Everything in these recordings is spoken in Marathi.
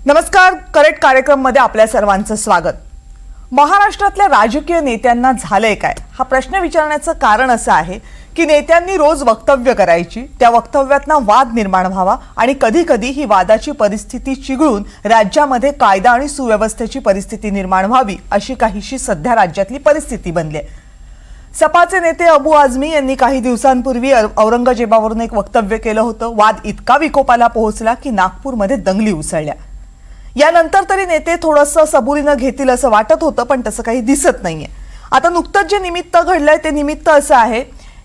नमस्कार, करेक्ट कार्यक्रममध्ये आपल्या सर्वांचं स्वागत। महाराष्ट्रातल्या राजकीय नेत्यांना झालंय काय हा प्रश्न विचारण्याचं कारण असं आहे की नेत्यांनी रोज वक्तव्य करायची, त्या वक्तव्यातनं वाद निर्माण व्हावा आणि कधी कधी ही वादाची परिस्थिती चिघळून राज्यामध्ये कायदा आणि सुव्यवस्थेची परिस्थिती निर्माण व्हावी अशी काहीशी सध्या राज्यातली परिस्थिती बनली आहे। सपाचे नेते अबू आझमी यांनी काही दिवसांपूर्वी औरंगजेबावरून एक वक्तव्य केलं होतं। वाद इतका विकोपाला पोहोचला की नागपूरमध्ये दंगली उसळल्या। यानंतर तरी नेते थोडंसं सबुरीनं घेतील असं वाटत होतं, पण तसं काही दिसत नाहीये। आता नुकतंच जे निमित्त घडलंय ते निमित्त असं आहे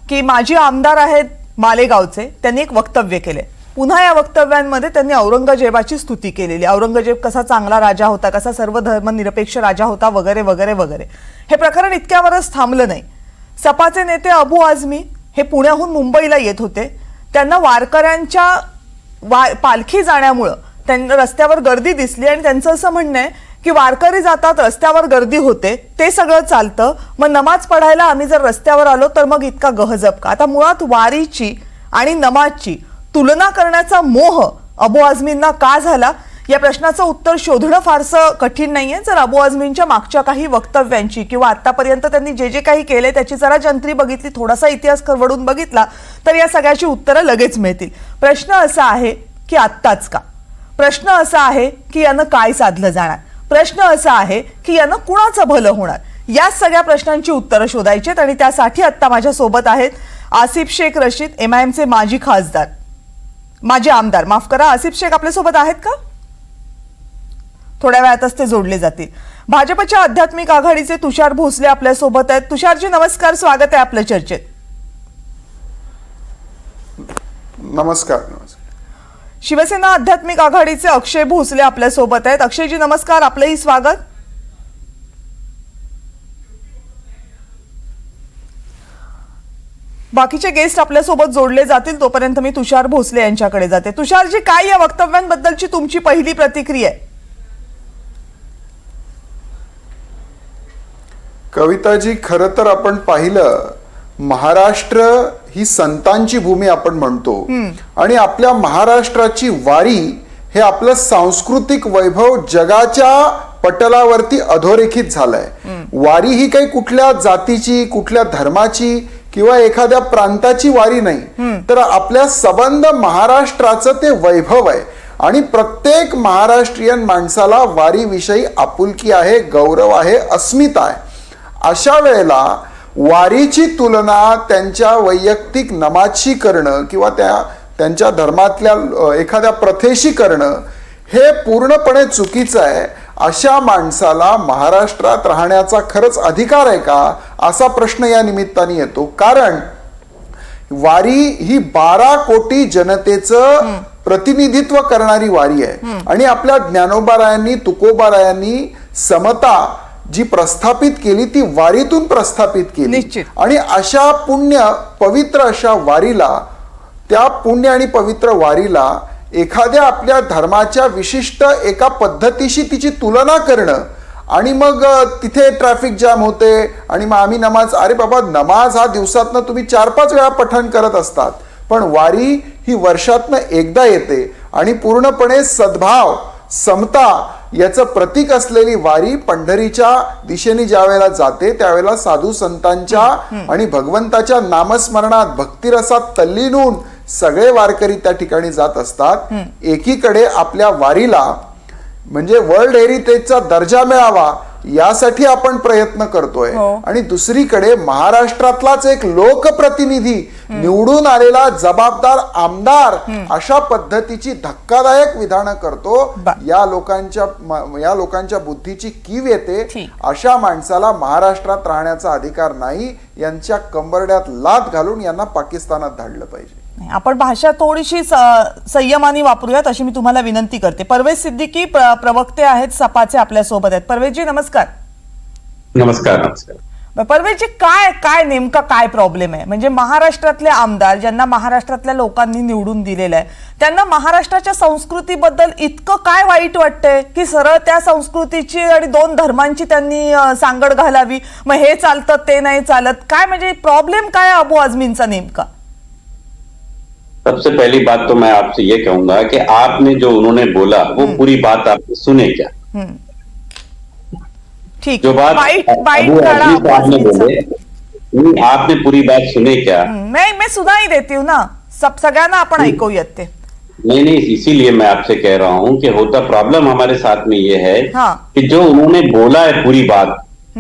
की माजी आमदार आहेत मालेगावचे, त्यांनी एक वक्तव्य केले। पुन्हा या वक्तव्यांमध्ये त्यांनी औरंगजेबाची स्तुती केलेली। औरंगजेब कसा चांगला राजा होता, कसा सर्व धर्मनिरपेक्ष राजा होता वगैरे वगैरे वगैरे। हे प्रकरण इतक्यावरच थांबलं नाही। सपाचे नेते अबू आझमी हे पुण्याहून मुंबईला येत होते। त्यांना वारकऱ्यांच्या पालखी जाण्यामुळे त्यांना रस्त्यावर गर्दी दिसली आणि त्यांचं असं म्हणणं आहे की वारकरी जातात, रस्त्यावर गर्दी होते, ते सगळं चालतं, मग नमाज पढायला आम्ही जर रस्त्यावर आलो तर मग इतका गहजब का। आता मुळात वारीची आणि नमाजची तुलना करण्याचा मोह अबू आझमींना का झाला या प्रश्नाचं उत्तर शोधणं फारसं कठीण नाहीये। जर अबू आझमींच्या मागच्या काही वक्तव्यांची किंवा आतापर्यंत त्यांनी जे जे काही केले त्याची जरा जंत्री बघितली, थोडासा इतिहास खरवडून बघितला तर या सगळ्याची उत्तरं लगेच मिळतील। प्रश्न असा आहे की आत्ताच का, प्रश्न असा आहे की यानं काय साधलं जाणार, प्रश्न असा आहे की यानं कुणाचं भलं होणार, या सगळ्या प्रश्नांची उत्तरं शोधायची आणि त्यासाठी आता माझ्या सोबत आहेत आसिफ शेख रशीद, एमआयएमचे माजी खासदार, माजी आमदार, माफ करा। आसिफ शेख आपल्या सोबत आहेत का? थोड्या वेळातच ते जोडले जातील। भाजपच्या आध्यात्मिक आघाडीचे तुषार भोसले आपल्या सोबत आहेत। तुषारजी नमस्कार, स्वागत आहे आपल्या चर्चेत। नमस्कार। शिवसेना आध्यात्मिक आघाडीचे अक्षय भोसले आपल्या सोबत आहेत। अक्षयजी नमस्कार, आपलंही स्वागत। बाकीचे गेस्ट आपल्या सोबत जोडले जातील, तोपर्यंत मी तुषार भोसले यांच्याकडे जाते। तुषारजी, काय या वक्तव्यांबद्दलची तुमची पहिली प्रतिक्रिया आहे? कविताजी, खरं तर आपण पाहिलं, महाराष्ट्र ही संतांची भूमी आपण म्हणतो आणि आपल्या महाराष्ट्राची वारी हे आपलं सांस्कृतिक वैभव जगाच्या पटलावरती अधोरेखित झालंय। वारी ही काही कुठल्या जातीची, कुठल्या धर्माची किंवा एखाद्या प्रांताची वारी नाही, तर आपल्या सबंध महाराष्ट्राचं ते वैभव आहे आणि प्रत्येक महाराष्ट्रीयन माणसाला वारीविषयी आपुलकी आहे, गौरव आहे, अस्मिता आहे। अशा वेळेला वारीची तुलना त्यांच्या वैयक्तिक नमाजशी करणं किंवा त्यांच्या धर्मातल्या एखाद्या प्रथेशी करणं हे पूर्णपणे चुकीचं आहे। अशा माणसाला महाराष्ट्रात राहण्याचा खरंच अधिकार आहे का, असा प्रश्न या निमित्ताने येतो। कारण वारी ही 12 कोटी जनतेचं प्रतिनिधित्व करणारी वारी आहे आणि आपल्या ज्ञानोबारायांनी, तुकोबारायांनी समता जी प्रस्थापित केली ती वारीतून प्रस्थापित केली आणि अशा पुण्य पवित्र अशा वारीला, त्या पुण्य आणि पवित्र वारीला एखाद्या आपल्या धर्माच्या विशिष्ट एका पद्धतीशी तिची तुलना करणं आणि मग तिथे ट्रॅफिक जाम होते आणि मग आम्ही नमाज, अरे बाबा, नमाज हा दिवसातनं तुम्ही 4-5 वेळा पठण करत असतात, पण वारी ही वर्षातनं एकदा येते आणि पूर्णपणे सद्भाव, समता याचं प्रतीक असलेली वारी पंढरीच्या दिशेने ज्या वेळेला जाते त्यावेळेला साधू संतांच्या आणि भगवंताच्या नामस्मरणात, भक्तिरसात तल्लीन होऊन सगळे वारकरी त्या ठिकाणी जात असतात। एकीकडे आपल्या वारीला म्हणजे वर्ल्ड हेरिटेजचा दर्जा मिळावा यासाठी आपण प्रयत्न करतोय आणि दुसरीकडे महाराष्ट्रातलाच एक लोकप्रतिनिधी, निवडून आलेला जबाबदार आमदार अशा पद्धतीची धक्कादायक विधानं करतो। या लोकांच्या बुद्धीची कीव येते। अशा माणसाला महाराष्ट्रात राहण्याचा अधिकार नाही। यांच्या कंबरड्यात लाथ घालून यांना पाकिस्तानात धाडलं पाहिजे। आपण भाषा थोडीशी संयमाने वापरूयात अशी मी तुम्हाला विनंती करते। परवेज सिद्दीकी प्रवक्ते आहेत सपाचे आपल्या सोबत आहेत। परवेजजी नमस्कार। नमस्कार। नमस्कार परवेजजी, काय नेमका काय प्रॉब्लेम आहे? म्हणजे महाराष्ट्रातले आमदार ज्यांना महाराष्ट्रातल्या लोकांनी निवडून दिलेलं आहे त्यांना महाराष्ट्राच्या संस्कृतीबद्दल इतकं काय वाईट वाटतंय की सरळ त्या संस्कृतीची आणि 2 धर्मांची त्यांनी सांगड घालावी, मग हे चालतं ते नाही चालत? काय म्हणजे प्रॉब्लेम काय अबू आझमींचा नेमका? सबसे पहली बात तो मैं आपसे ये कहूंगा कि आपने जो उन्होंने बोला वो पूरी बात आपने सुने क्या? ठीक जो बात बाईट अबू काढा आजमी अबू साहब ने आजमींचा. बोले, आपने पूरी बात सुने क्या? मैं सुनाई देती हूँ ना, सगळ्यांना आपण ऐकूयात ते. नहीं, इसीलिए मैं आपसे कह रहा हूं कि होता प्रॉब्लम हमारे साथ में ये है हाँ. कि जो उन्होंने बोला है पूरी बात,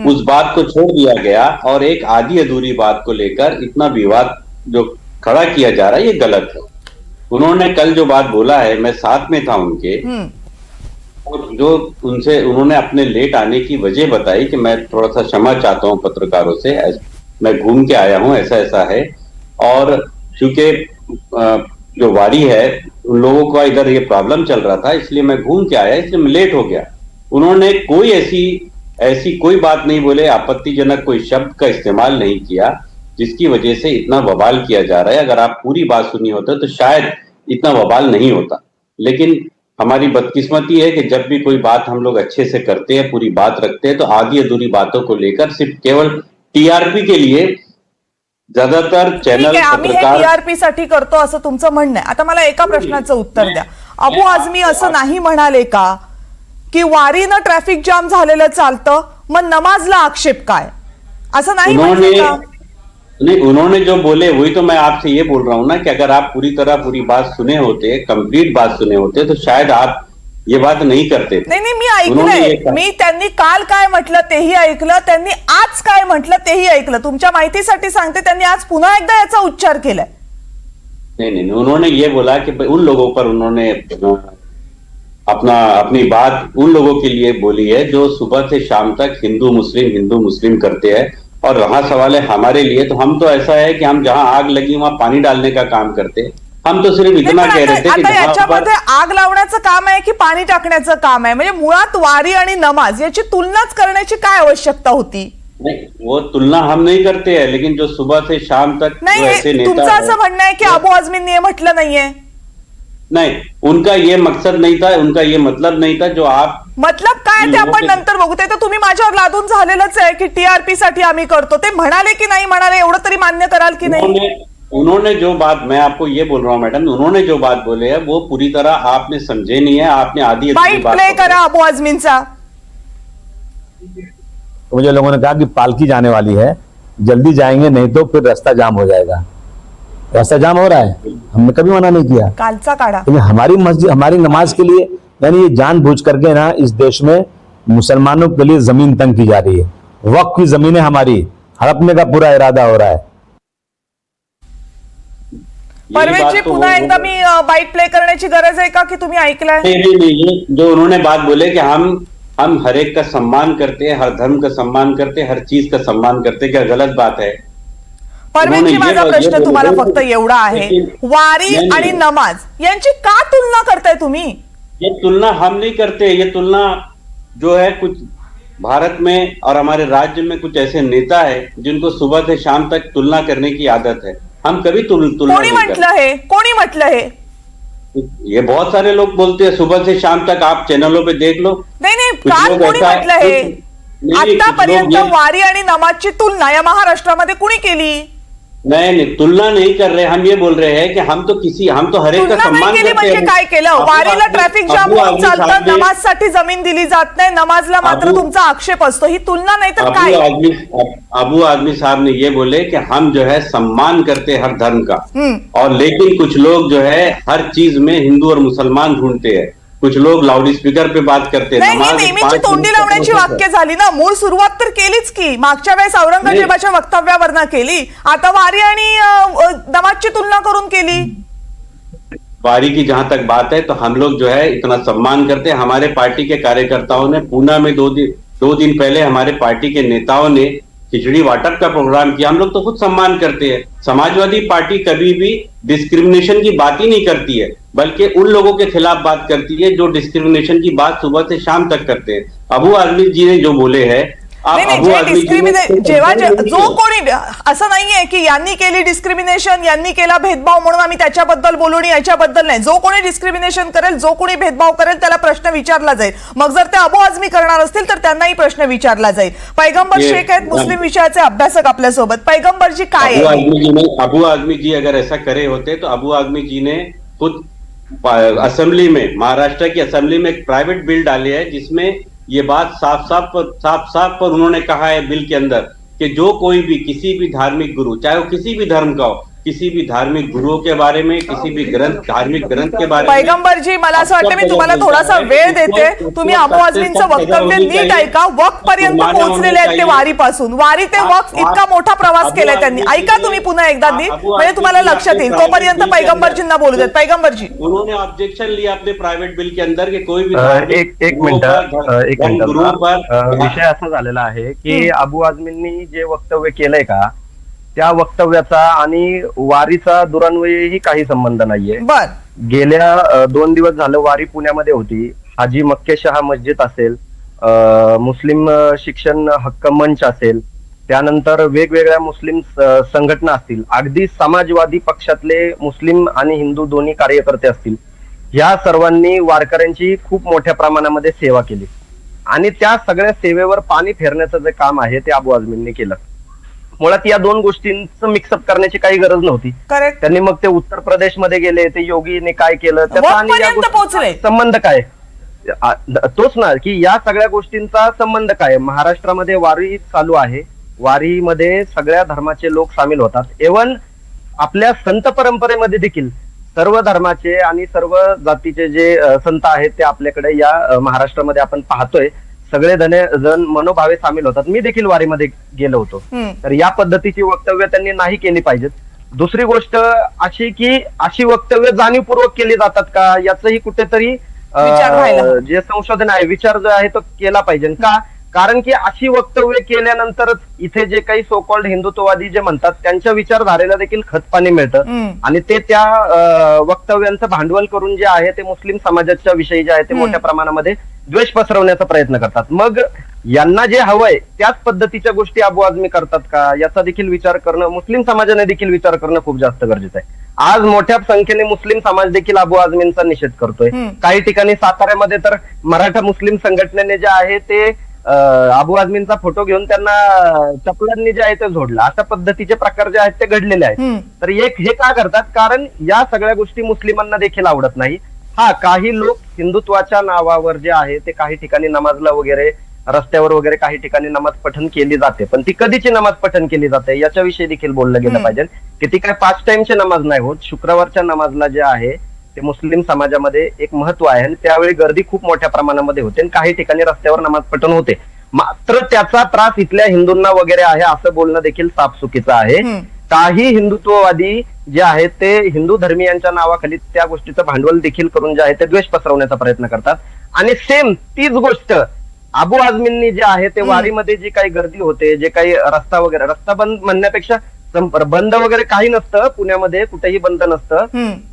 उस बात को छोड़ दिया गया और एक आधी अधूरी बात को लेकर इतना विवाद जो खड़ा किया जा रहा है ये गलत है. उन्होंने कल जो बात बोला है, मैं साथ में था उनके, और जो उनसे उन्होंने अपने लेट आने की वजह बताई कि मैं थोड़ा सा क्षमा चाहता हूं पत्रकारों से, मैं घूम के आया हूं, ऐसा ऐसा है, और चूंकि जो वारी है उन लोगों का इधर ये प्रॉब्लम चल रहा था इसलिए मैं घूम के आया, इसलिए मैं लेट हो गया. उन्होंने कोई ऐसी कोई बात नहीं बोले, आपत्तिजनक कोई शब्द का इस्तेमाल नहीं किया जिसकी वजह से इतना बवाल किया जा रहा है. अगर आप पूरी बात सुनी होते तो शायद इतना बवाल नहीं होता. लेकिन हमारी बदकिस्मती है कि जब भी कोई बात हम लोग अच्छे से करते हैं, पूरी बात रखते हैं, तो आधी अधूरी बातों को लेकर सिर्फ केवल टीआरपी के लिए ज्यादातर ठीक चॅनल आहे, आम्ही हे पत्रकार टीआरपी साठी करतो असं तुमचं म्हणणं आहे. आता मला एका प्रश्नाचं उत्तर द्या. अबू आझमी असं नाही म्हणाले का की वारीनं ट्रॅफिक जाम झालेलं चालतं, मग नमाजला आक्षेप काय, असं नाही उन्होंने म्हटलं का? नहीं, उन्होंने जो बोले वही तो मैं आपसे ये बोल रहा हूं ना कि अगर आप पूरी बात सुने होते, कंप्लीट बात सुने होते, तो शायद आप ये बात नहीं करते थे. नाही मी उन्होंने ये ऐकलंय, कहा. मी त्यांनी काल काय म्हटलं तेही ऐकलं, त्यांनी आज काय म्हटलं तेही ऐकलं. तुमच्या माहितीसाठी सांगते, त्यांनी आज पुन्हा एकदा याचा उच्चार केलाय. नहीं, उन्होंने ये बोला कि उन लोगों पर उन्होंने अपनी बात उन लोगों के लिए बोली है जो सुबह से शाम तक हिंदू मुस्लिम करते हैं. और रहा सवाल है हमारे लिए, तो हम तो ऐसा है कि हम जहां आग लगी वहां पानी डालने का काम करते हैं. हम तो सिर्फ इतना पण कह रहे थे कि आता जहां पर याच्यामध्ये आग लावण्याचं काम आहे की पाणी टाकण्याचं काम आहे? म्हणजे मुळात वारी आणि नमाज याची तुलनाच करण्याची काय आवश्यकता होती? नहीं, वो तुलना हम नहीं करते हैं, लेकिन जो सुबह से शाम तक नाही, जो ऐसे तुमचं नेता असं म्हणणं आहे की अबू आझमींनी हे म्हटलं नाहीये? नहीं, उनका ये मकसद नहीं था, उनका ये मतलब नहीं था जो आप मतलब काय ते आपण नंतर बघू. ते तर तुम्ही माझ्यावर लादून झालेलंच आहे की टीआरपी साठी आम्ही करतो. ते म्हणाले की नाही म्हणाले एवढं तरी मान्य कराल की नाही? उन्होंने जो बात, मैं आपको ये बोल रहा हूँ मैडम, उन्होंने जो बात बोले है वो पूरी तरह आपने समझे नहीं है, आपने आधी बाईट प्ले करा अबू आझमींचा. मुझे लोगों ने कहा कि पालकी जाने वाली है, जल्दी जाएंगे नहीं तो फिर रास्ता जाम हो जाएगा. रास्ता जाम हो रहा है, हमने कभी मना नहीं किया. कालचा काढा. लेकिन हमारी मस्जिद, हमारी नमाज के लिए, यानी ये जानबूझ करके ना इस देश में मुसलमानों के लिए जमीन तंग की जा रही है. वक्फ की जमीनें हमारी हड़पने का पूरा इरादा हो रहा है. परवेशजी, पुन्हा एकदा मी बाईट प्ले करण्याची गरज आहे का की तुम्ही ऐकलाय? नहीं, जो उन्होंने बात बोले कि हम हर एक का सम्मान करते हैं, हर धर्म का सम्मान करते हैं, हर चीज का सम्मान करते हैं, क्या गलत बात है? परवेशजी, माझा प्रश्न तुम्हाला फक्त एवढा आहे, वारी नहीं, आणि नमाज यांची का तुलना करताय तुम्ही? ये तुलना हम नहीं करते. ये तुलना जो है कुछ भारत में और हमारे राज्य में कुछ ऐसे नेता है जिनको सुबह से शाम तक तुलना करने की आदत है. हम कभी तुलना कोणी नहीं म्हटलं हे? कोणी म्हटलं हे? करते. ये बहुत सारे लोग बोलते हैं सुबह से शाम तक, आप चैनलों पे देख लो. नाही, कुछ काल लोग कोणी ऐसा- म्हटलं हे? नहीं, कुछ लोग आतापर्यंत ये- वारी आणि नमाजची तुलना या महाराष्ट्रामध्ये कुणी केली? नहीं, तुलना नहीं कर रहे. हम ये बोल रहे हैं कि हम तो हर एक का तुलना सम्मान नाही केली करते म्हणजे हैं. काय केलं? अबू वारीला आझमी- ट्रॅफिक जाम अबू होऊन आझमी चालतं, साहब ने- नमाजसाठी जमीन दिली जात नाही, नमाजला मात्र अबू- तुमचा आक्षेप असतो. ही तुलना नाही तर काय? अबू आदमी साहब ने ये बोले कि हम जो है सम्मान करते हैं हर धर्म का, और लेकिन कुछ लोग जो है हर चीज में हिंदू और मुसलमान ढूंढते हैं. कुछ लोग लाउड स्पीकर पे बात करते हैं. नाही, ही नमाज नेहमीची 5 तोंडी मिनिट लावण्याची तक वाक्य झाली ना. मूळ सुरुवात तर केलीच की मागच्या वेळेस औरंगजेबाच्या वक्तव्यावरनं केली, आता वारी आणि नमाजची तुलना करून केली. वारी की जहां तक बात है तो हम लोग जो है इतना सम्मान करते हैं. हमारे पार्टी के कार्यकर्ताओं ने पूना में दो दिन पहले हमारे पार्टी के नेताओं ने खिचड़ी वाटप का प्रोग्राम किया. हम लोग तो खुद सम्मान करते हैं. समाजवादी पार्टी कभी भी डिस्क्रिमिनेशन की बात ही नहीं करती है, बल्कि उन लोगों के खिलाफ बात करती है जो डिस्क्रिमिनेशन की बात सुबह से शाम तक करते हैं. अबू आजमी जी ने जो बोले हैं, नाही नाही, अबू जे आझमी जी ने जेव्हा नहीं जो किया। कोणी असं नाहीये की यांनी केली डिस्क्रिमिनेशन, यांनी केला भेदभाव म्हणून आम्ही त्याच्याबद्दल बोलू आणि याच्याबद्दल नाही. जो कोणी डिस्क्रिमिनेशन करेल, जो कोणी भेदभाव करेल त्याला प्रश्न विचारला जाईल. मग जर ते अबू आझमी करणार असतील तर त्यांनाही प्रश्न विचारला जाईल. पैगंबर ये- शेख आहेत मुस्लिम विषयाचे अभ्यासक आपल्यासोबत. पैगंबरजी काय अबू आहे? अबू आजमी जी अगर ऐसा करे होते तो अबू आजमी जी ने खुद असेंबली में, महाराष्ट्र की असेंबली में एक प्राइवेट बिल डाली है जिसमें ये बात साफ साफ पर उन्होंने कहा है बिल के अंदर कि जो कोई भी किसी भी धार्मिक गुरु, चाहे वो किसी भी धर्म का हो, किसी भी धार्मिक गुरुओं के बारे में, किसी भी धार्मिक ग्रंथ के बारे में। पैगंबरजी मला असं वाटतं मी तुम्हाला थोडासा वेळ देते. तुम्ही अबू आझमींचं वक्तव्य नीट ऐका. वक्फ पर्यंत पोहोचलेले आहेत ते वारीपासून. वारी ते वक्फ इतका मोठा प्रवास केलाय त्यांनी. ऐका तुम्ही पुन्हा एकदा नीट, म्हणजे तुम्हाला लक्षात येईल. तोपर्यंत पैगंबरजींना बोलू देत. पैगंबरजी, उन्होंने ऑब्जेक्शन लिया अपने प्राइवेट बिल के अंदर कि कोई भी एक मिनिट गुरुओं पर विषय असा झालेला आहे की अबू आझमींनी जे वक्तव्य केलंय का, त्या वक्तव्याचा आणि वारीचा दुरान्वयही काही संबंध नाहीये. बर, गेल्या 2 दिवस झालं वारी पुण्यामध्ये होती. हाजी मक्के शहा मस्जिद असेल, मुस्लिम शिक्षण हक्क मंच असेल, त्यानंतर वेगवेगळ्या मुस्लिम संघटना असतील, अगदी समाजवादी पक्षातले मुस्लिम आणि हिंदू दोन्ही कार्यकर्ते असतील, या सर्वांनी वारकऱ्यांची खूप मोठ्या प्रमाणामध्ये सेवा केली आणि त्या सगळ्या सेवेवर पाणी फेरण्याचं जे काम आहे ते अबू आझमींनी केलं. मुळात या 2 गोष्टींचं मिक्सअप करण्याची काही गरज नव्हती. करेक्ट. त्यांनी मग ते उत्तर प्रदेशमध्ये गेले, ते योगीने काय केलं, त्याचा आणि या वक्फपर्यंत गोष्टींचा पोहोचले. संबंध काय? तोच ना की या सगळ्या गोष्टींचा संबंध काय? महाराष्ट्रामध्ये वारी चालू आहे, वारीमध्ये सगळ्या धर्माचे लोक सामील होतात. इव्हन आपल्या संत परंपरेमध्ये देखील सर्व धर्माचे आणि सर्व जातीचे जे संत आहेत ते आपल्याकडे या महाराष्ट्रामध्ये आपण पाहतोय. सगळे जण मनोभावे सामील होतात. मी देखील वारीमध्ये गेलो होतो. तर या पद्धतीची वक्तव्य त्यांनी नाही केली पाहिजेत. दुसरी गोष्ट अशी की अशी वक्तव्य जाणीवपूर्वक केली जातात का, याचंही कुठेतरी विचार व्हायला. जे संशोधन आहे, विचार जो आहे तो केला पाहिजे का? कारण की अशी वक्तव्य केल्यानंतरच इथे जे काही सो कॉल्ड हिंदुत्ववादी जे म्हणतात त्यांच्या विचारधारेला देखील खतपाणी मिळतं आणि ते त्या वक्तव्यांचं भांडवल करून जे आहे ते मुस्लिम समाजाच्या विषयी जे आहे ते मोठ्या प्रमाणामध्ये द्वेष पसरवण्याचा प्रयत्न करतात. मग यांना जे हवंय त्याच पद्धतीच्या गोष्टी अबू आझमी करतात का, याचा देखील विचार करणं, मुस्लिम समाजाने देखील विचार करणं खूप जास्त गरजेचं आहे. आज मोठ्या संख्येने मुस्लिम समाज देखील अबू आझमींचा निषेध करतोय. काही ठिकाणी साताऱ्यामध्ये तर मराठा मुस्लिम संघटनेने जे आहे ते अबू आझमींचा फोटो घेऊन त्यांना चपलांनी जे आहे ते झोडलं. अशा पद्धतीचे प्रकार जे आहेत ते घडलेले आहेत. तर हे का करतात? कारण या सगळ्या गोष्टी मुस्लिमांना देखील आवडत नाही. हा, काही लोक हिंदुत्वाच्या नावावर जे आहे ते काही ठिकाणी नमाजला वगैरे, रस्त्यावर वगैरे काही ठिकाणी नमाज पठण केली जाते, पण ती कधीची नमाज पठण केली जाते याच्याविषयी देखील बोललं गेलं पाहिजे की ती काय 5 टाइमची नमाज नाही होत. शुक्रवारच्या नमाजला जे आहे ते मुस्लिम समाजामध्ये एक महत्व आहे आणि त्यावेळी गर्दी खूप मोठ्या प्रमाणामध्ये होते आणि काही ठिकाणी रस्त्यावर नमाज पठण होते. मात्र त्याचा त्रास इथल्या हिंदूंना वगैरे आहे असं बोलणं देखील साफ चुकीचं आहे. काही हिंदुत्ववादी जे आहेत ते हिंदू धर्मीयांच्या नावाखाली त्या गोष्टीचं भांडवल देखील करून जे आहे ते द्वेष पसरवण्याचा प्रयत्न करतात. आणि सेम तीच गोष्ट अबू आझमींनी जे आहे ते वारीमध्ये जी काही गर्दी होते, जे काही रस्ता बंद म्हणण्यापेक्षा बंद वगैरे काही नसतं, पुण्यामध्ये कुठेही बंद नसतं.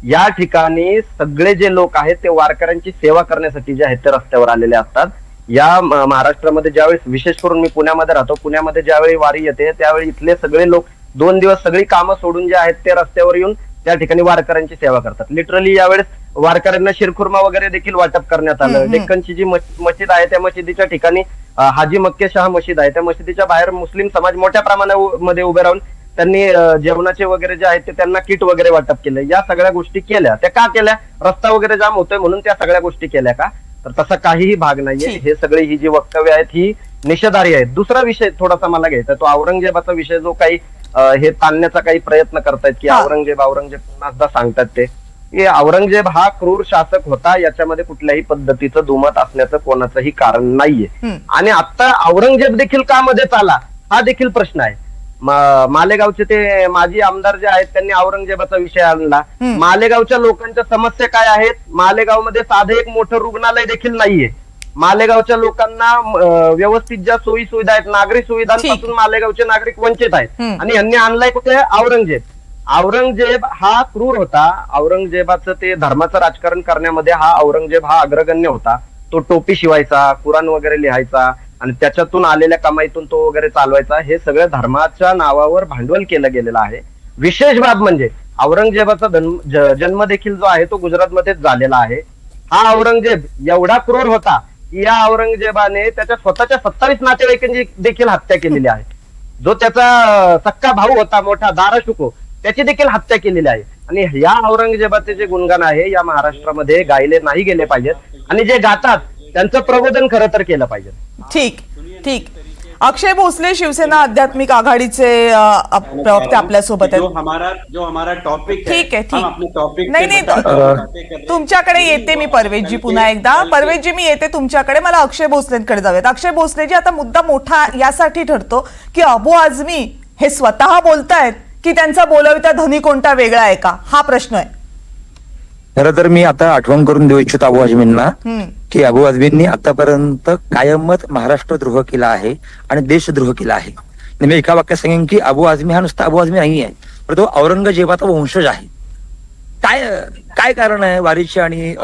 या ठिकाणी सगळे जे लोक आहेत ते वारकऱ्यांची सेवा करण्यासाठी जे आहेत ते रस्त्यावर आलेले असतात. या महाराष्ट्रामध्ये ज्यावेळी, विशेष करून मी पुण्यामध्ये राहतो, पुण्यामध्ये ज्यावेळी वारी येते त्यावेळी इथले सगळे लोक 2 दिवस सगळी कामं सोडून जे आहेत ते रस्त्यावर येऊन त्या ठिकाणी वारकऱ्यांची सेवा करतात. लिटरली यावेळेस वारकऱ्यांना शिरखुर्मा वगैरे देखील वाटप करण्यात आलं. डेक्कनची जी मस्जिद आहे त्या मशिदीच्या ठिकाणी हाजी मक्के शहा मशीद आहे, त्या मशिदीच्या बाहेर मुस्लिम समाज मोठ्या प्रमाणामध्ये उभे राहून त्यांनी जेवणाचे वगैरे जे आहेत ते त्यांना किट वगैरे वाटप केले. या सगळ्या गोष्टी केल्या. त्या का केल्या? रस्ता वगैरे जाम होतोय म्हणून त्या सगळ्या गोष्टी केल्या का? तर तसा काहीही भाग नाहीये. हे सगळे ही जी वक्तव्य आहेत ही निषेधार्ह आहेत. दुसरा विषय थोडासा मला घ्यायचा, तो औरंगजेबाचा विषय जो काही हे ताणण्याचा काही प्रयत्न करतायत की औरंगजेब पुन्हा सांगतात ते औरंगजेब हा क्रूर शासक होता, याच्यामध्ये कुठल्याही पद्धतीचं दुमत असण्याचं कोणाचंही कारण नाहीये. आणि आता औरंगजेब देखील का मध्येच आला हा देखील प्रश्न आहे. मालेगावचे ते माजी आमदार जे आहेत त्यांनी औरंगजेबाचा विषय आणला. मालेगावच्या लोकांच्या समस्या काय आहेत? मालेगावमध्ये साधं एक मोठं रुग्णालय देखील नाहीये. मालेगावच्या लोकांना व्यवस्थित ज्या सोयी सुविधा आहेत, नागरी सुविधांपासून मालेगावचे नागरिक वंचित आहेत आणि यांनी आणलाय कुठे? औरंगजेब. औरंगजेब हा क्रूर होता. औरंगजेबाचं ते धर्माचं राजकारण करण्यामध्ये औरंगजेब हा अग्रगण्य होता. तो टोपी शिवायचा, कुराण वगैरे लिहायचा आणि त्याच्यातून आलेल्या कमाईतून तो वगैरे चालवायचा, हे सगळं धर्माच्या नावावर भांडवल केलं गेलेलं आहे. विशेष बाब म्हणजे औरंगजेबाचा जन्म देखील जो आहे तो गुजरातमध्येच झालेला आहे. हा औरंगजेब एवढा क्रूर होता की या औरंगजेबाने त्याच्या स्वतःच्या 27 नातेवाईकांची देखील हत्या केलेली आहे. जो त्याचा सक्का भाऊ होता मोठा दाराशुको, त्याची देखील हत्या केलेली आहे. आणि या औरंगजेबाचे जे गुणगान आहे या महाराष्ट्रामध्ये गायले नाही गेले पाहिजेत आणि जे गातात त्यांचं प्रबोधन खरं तर केलं पाहिजे. ठीक ठीक. अक्षय भोसले, शिवसेना आध्यात्मिक आघाडीचे प्रवक्ते आपल्यासोबत आहेत. जो हमारा टॉपिक ठीक आहे, हम ठीक. अपने टॉपिक नाही तुमच्याकडे येते मी परवेशजी पुन्हा एकदा. परवेशजी मी येते तुमच्याकडे. मला अक्षय भोसलेंकडे जाऊयात. अक्षय भोसलेजी, आता मुद्दा मोठा यासाठी ठरतो की अबू आझमी हे स्वतः बोलतायत की त्यांचा बोलविता धनी कोणता वेगळा आहे का, हा प्रश्न आहे. खरं तर मी आता आठवण करून देऊ इच्छितो अबू आझमींना की अबू आझमींनी आतापर्यंत कायमच महाराष्ट्रद्रोह केला आहे आणि देशद्रोह केला आहे. मी एका वाक्यात सांगेन की अबू आझमी हा नुसता अबू आझमी नाही आहे, तर तो औरंगजेबाचा वंशज आहे. काय कारण आहे वारीची आणि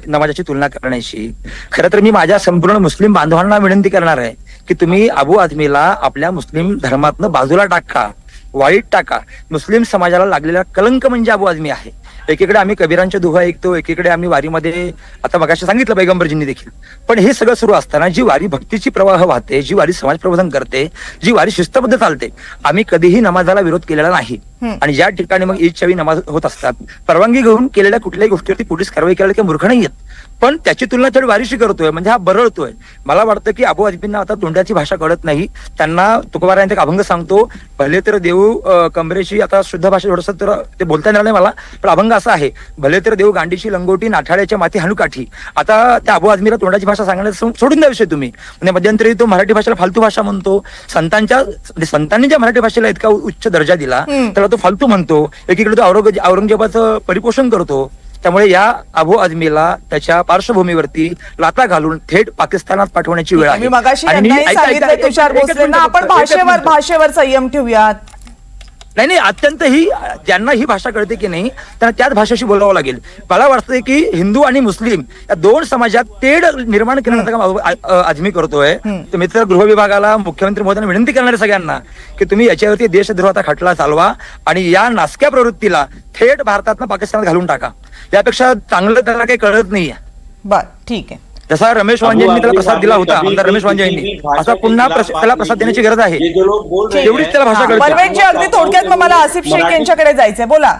नमाजाची तुलना करण्याची? खरं तर मी माझ्या संपूर्ण मुस्लिम बांधवांना विनंती करणार आहे की तुम्ही अबू आझमीला आपल्या मुस्लिम धर्मातनं बाजूला टाका, वाईट टाका. मुस्लिम समाजाला लागलेला कलंक म्हणजे अबू आझमी आहे. एकीकडे आम्ही कबीरांचे दुहा ऐकतो, एकीकडे आम्ही वारीमध्ये आता मगाशी सांगितलं पैगंबरजींनी देखील. पण हे सगळं सुरू असताना जी वारी भक्तीची प्रवाह वाहते, जी वारी समाज प्रबोधन करते, जी वारी शिस्तबद्ध चालते, आम्ही कधीही नमाजाला विरोध केलेला नाही. आणि ज्या ठिकाणी मग ईदच्या वेळी नमाज होत असतात, परवानगी घेऊन केलेल्या कुठल्याही गोष्टीवरती पोलीस कारवाई करायला काही मूर्ख नाहीयेत. पण त्याची तुलना थोडी वारीशी करतोय म्हणजे हा बरळतोय. मला वाटतं की अबू आझमींना आता तोंडाची भाषा कळत नाही. त्यांना तुकोबारायांचा एक अभंग सांगतो, भले तर देऊ कमरेची, आता शुद्ध भाषा थोडस तर ते बोलता येणार नाही मला, पण अभंग असा आहे, भले तर देऊ गांडीची लंगोटी, नाठाळ्याच्या माती हाणूकाठी. आता त्या अबू आझमीला तोंडाची भाषा सांगण्याचं सोडून द्या विषय तुम्ही. म्हणजे मध्यंतरी तो मराठी भाषेला फालतू भाषा म्हणतो. संतांनी ज्या मराठी भाषेला इतका उच्च दर्जा दिला त्याला तो फालतू म्हणतो. एकीकडे तो औरंगजेबाचं परिपोषण करतो. त्यामुळे या अबू आझमीला त्याच्या पार्श्वभूमीवरती लाथा घालून थेट पाकिस्तानात पाठवण्याची वेळ आहे. मी मगाशी यांनाही सांगितलं तुषार भोसलेंना, आपण भाषेवर संयम ठेवूयात. नाही, अत्यंत ही ज्यांना ही भाषा कळते की नाही त्यांना त्याच भाषेशी बोलावं लागेल. मला वाटतंय की हिंदू आणि मुस्लिम या दोन समाजात तेढ निर्माण करण्याचं काम आझमी करतोय. तर मित्र गृह विभागाला, मुख्यमंत्री महोदयांना विनंती करणारे सगळ्यांना की तुम्ही याच्यावरती देशद्रोहाचा खटला चालवा आणि या नासक्या प्रवृत्तीला थेट भारतातनं पाकिस्तानात घालून टाका. यापेक्षा चांगलं त्याला काही कळत नाहीये. बर, ठीक आहे. जसा रमेश वांजे यांनी त्याला प्रसाद दिला होता, आमदार रमेश वांजे यांनी, असा पुन्हा त्याला प्रसाद देण्याची गरज आहे. एवढीच त्याला भाषा कळते. परवेशजी, अगदी थोडक्यात मग मला आसिफ शेख यांच्याकडे जायचंय. बोला.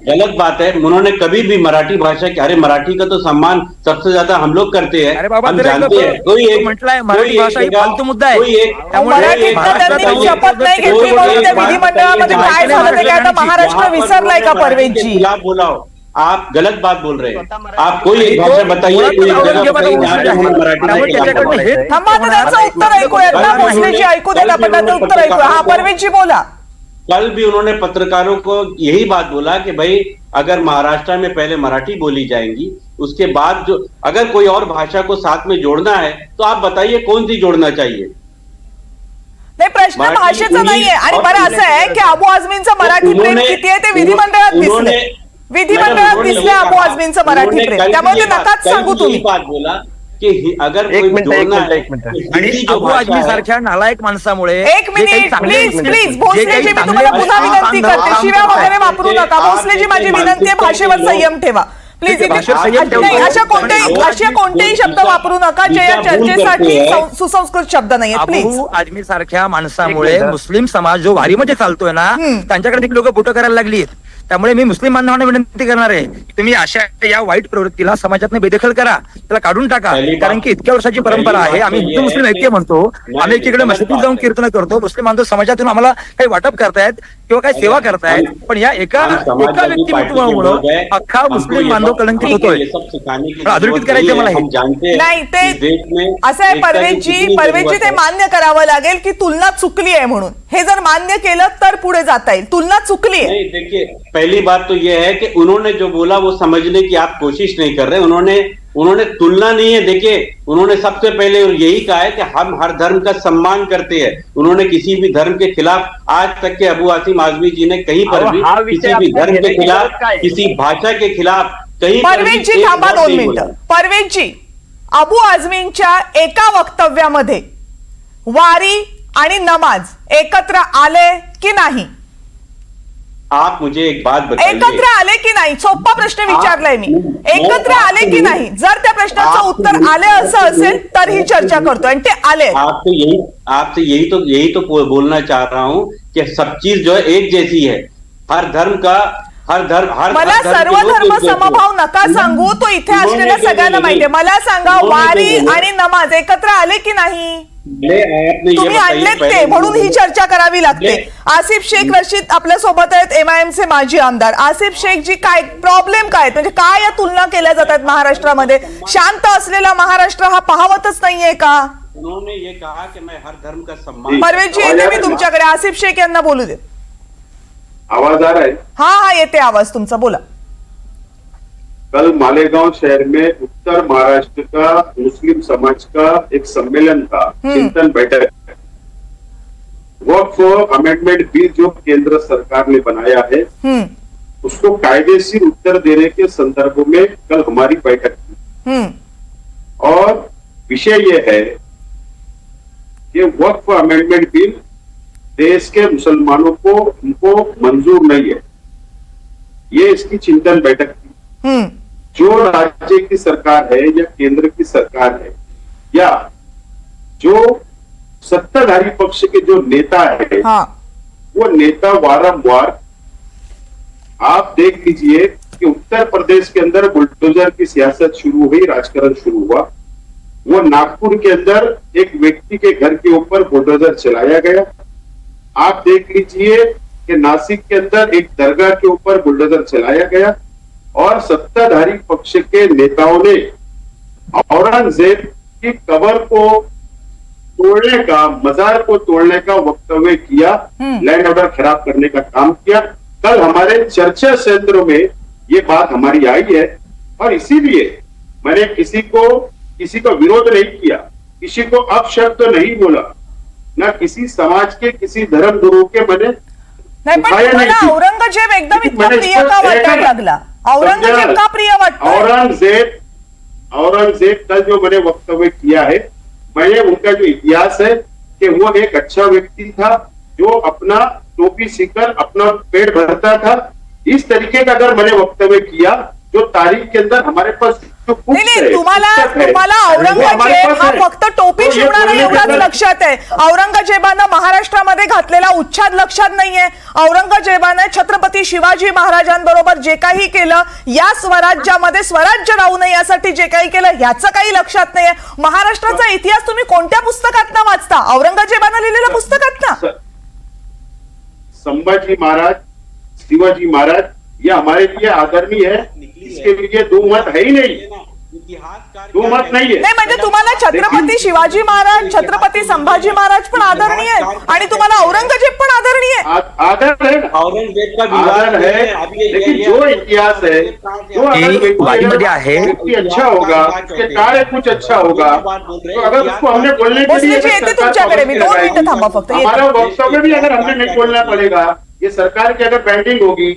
गलत बात है. उन्होंने कभी भी मराठी भाषा की, अरे मराठी का तो सम्मान सबसे ज्यादा हम लोग करते हैं. अरे बाबा, हम जानते हैं. कोई एक म्हटलंय मराठी भाषा ही फालतू मुद्दा आहे. मराठीतनं त्यांनी शपथ नाही घेतली म्हणून त्या विधिमंडळामध्ये काय झालं ते काय आता महाराष्ट्र विसरलाय का परवेशजी? बोला, आप गलत बात बोल रहे हैं. आप कोई एक भाषा बताइए, कोई एक जगह बताइए जहाँ पे हम मराठी. थांबा, आता त्यांचं उत्तर ऐकूयात ना. भोसलेजी ऐकू देत, आपण त्यांचं उत्तर ऐकूया. हा, परवेशजी बोला. कल भी उन्होंने पत्रकारों को यही बात बोला कि भाई अगर महाराष्ट्र में पहले मराठी बोली जाएंगी, उसके बाद जो अगर कोई और भाषा को साथ में जोड़ना है तो आप बताइए कौन सी जोड़ना चाहिए. नाही, प्रश्न भाषेचा नाहीये. आणि बरं असं आहे की अबू आझमींचं मराठी प्रेम किती आहे ते विधिमंडळात दिसले. विधिमंडळात दिसले अबू आझमींचं मराठी प्रेम. त्यामुळे ते नकाच सांगू तुम्ही. बात बोला की अगर एक मिनिट. आणि अबू आझमी सारख्या नालायक माणसामुळे एक मिनिट प्लीज. भोसलेजी, मी तुम्हाला पुन्हा विनंती करते, शिव्या वगैरे वापरू नका. भोसलेजी, माझी विनंती आहे, भाषेवर संयम ठेवा प्लीज. अशा कोणतेही शब्द वापरू नका जे या चर्चेसाठी सुसंस्कृत शब्द नाहीये, प्लीज. अबू आझमी सारख्या माणसामुळे मुस्लिम समाज जो वारीमध्ये चालतोय ना, त्यांच्याकडे लोक बोटं करायला लागली. त्यामुळे मी मुस्लिम बांधवांना विनंती करणार आहे, तुम्ही अशा या वाईट प्रवृत्तीला समाजात बेदखल करा, त्याला काढून टाका. कारण की इतक्या वर्षाची परंपरा आहे. आम्ही हिंदू मुस्लिम ऐक्य म्हणतो, आम्ही एकीकडे मशिदीत जाऊन कीर्तन करतो, मुस्लिम बांधव समाजातून आम्हाला काही वाटप करतायत किंवा काही सेवा करतायत, पण या एका व्यक्तिमत्वामुळे अख्खा मुस्लिम बांधव कलंकित होतोय. अधोरेखित करायचं मला हे नाही. ते असं आहे परवेशजी, ते मान्य करावं लागेल की तुलना चुकली आहे म्हणून. हे जर मान्य केलं तर पुढे जाता येईल. तुलना चुकली आहे. देखिए, पहली बात तो यह है कि उन्होंने जो बोला वो समझने की आप कोशिश नहीं कर रहे. उन्होंने तुलना नहीं है. देखिए, उन्होंने सबसे पहले यही कहा है कि हम हर धर्म का सम्मान करते हैं. उन्होंने किसी भी धर्म के खिलाफ आज तक के अबू आझमी जी ने कहीं पर भी किसी भी धर्म के खिलाफ, किसी भाषा के खिलाफ कहीं. परवेशजी, थांबा 2 मिनिटं. परवेशजी, अबू आझमींच्या एका वक्तव्यामध्ये वारी आणि नमाज एकत्र आले की नाही? आप मुझे एक बात बताइए, एकत्र आले की नाही? सोपा प्रश्न विचारलाय मी. एकत्र आले की नाही? जर त्या प्रश्नाचं उत्तर आले असं असेल तर ही चर्चा करतोय आणि ते आले. आपसे यही तो बोलना चाह रहा हूँ कि सब चीज जो है एक जैसी है. हर धर्म का हर मला सर्व धर्म समभाव नका सांगू, तो इथे असलेल्या सगळ्यांना माहितीये. मला सांगा, वारी आणि नमाज एकत्र आले की नाही? तुम्ही आणलेत ते, म्हणून ही चर्चा करावी लागते. आसिफ शेख रशीद आपल्या सोबत आहेत, MIM चे माजी आमदार. आसिफ शेख जी, काय प्रॉब्लेम काय, म्हणजे काय या तुलना केल्या जातात महाराष्ट्रामध्ये? शांत असलेला महाराष्ट्र हा पाहवतच नाहीये का? उन्होंने ये कहा कि मैं हर धर्म का सम्मान. परवेशजी येते मी तुमच्याकडे. आसिफ शेख यांना बोलू दे. आवाज आ रहा है? हा येते आवाज तुमचा, बोला. कल मालेगांव शहर में उत्तर महाराष्ट्र का मुस्लिम समाज का एक सम्मेलन था, चिंतन बैठक. वक्फ अमेंडमेंट बिल जो केंद्र सरकार ने बनाया है उसको कायदेशीर उत्तर देने के संदर्भ में कल हमारी बैठक थी. और विषय ये है कि वक्फ अमेंडमेंट बिल देश के मुसलमानों को उनको मंजूर नहीं है. ये इसकी चिंतन बैठक थी. जो राज्य की सरकार है या केंद्र की सरकार है या जो सत्ताधारी पक्ष के जो नेता है, वो नेता वारंवार, आप देख लीजिए कि उत्तर प्रदेश के अंदर बुलडोजर की सियासत शुरू हुई, राजकारण शुरू हुआ. वो नागपुर के अंदर एक व्यक्ति के घर के ऊपर बुलडोजर चलाया गया. आप देख लीजिए कि नासिक के अंदर एक दरगाह के ऊपर बुलडोजर चलाया गया और सत्ताधारी पक्ष के नेताओं ने औरंगजेब की कब्र को तोड़ने का, मजार को तोड़ने का वक्तव्य किया, लैंड ऑर्डर खराब करने का काम किया. कल हमारे चर्चा सत्र में ये बात हमारी आई है और इसीलिए मैंने किसी को विरोध नहीं किया, किसी को अपशब्द नहीं बोला, ना किसी समाज के किसी धर्म गुरु के मैंने नाही. पण तुम्हाला औरंगजेब एकदम इतका प्रिय का वाटायला लागला? औरंगजेब का प्रिय वाटतो? औरंगजेब का जो मैंने वक्तव्य किया है, मैंने उनका जो इतिहास है कि वो एक अच्छा व्यक्ति था जो अपना टोपी सीकर अपना पेट भरता था. इस तरीके का अगर मैंने वक्तव्य किया जो तारीख के अंदर हमारे पास नाही, तुम्हाला औरंगजेब हा फक्त टोपी शिवणारा एवढाच लक्षात आहे. औरंगजेबानं महाराष्ट्रामध्ये घातलेला उच्छाद लक्षात नाहीये. औरंगजेबाने छत्रपती शिवाजी महाराजांबरोबर जे काही केलं, या स्वराज्यामध्ये स्वराज्य राहू नये यासाठी जे काही केलं, याचं काही लक्षात नाहीये. महाराष्ट्राचा इतिहास तुम्ही कोणत्या पुस्तकातनं वाचता? औरंगजेबानं लिहिलेल्या पुस्तकातनं? संभाजी महाराज, शिवाजी महाराज ये हमारे लिए आदरणीय है, इसके लिए दो मत है ही नहीं, दो मत नहीं है. नाही, म्हणजे तुम्हाला छत्रपती शिवाजी महाराज, छत्रपती संभाजी महाराज पण आदरणीय आहेत आणि तुम्हाला औरंगजेब पण आदरणीय आहे. आदर है, औरंगजेब का आदर है, लेकिन जो इतिहास है, जो अगर वारीमध्ये आहे, व्यक्ति अच्छा होगा, उसके कार्य कुछ अच्छा होगा, तो अगर उसको हमने बोलने के लिए मुस्लिम येते तुमच्याकडे, मी 2 मिनिटं थांबा फक्त. हमारा वक्तव्य भी अगर हमने नहीं बोलना पड़ेगा, ये सरकार की अगर बैंडिंग होगी,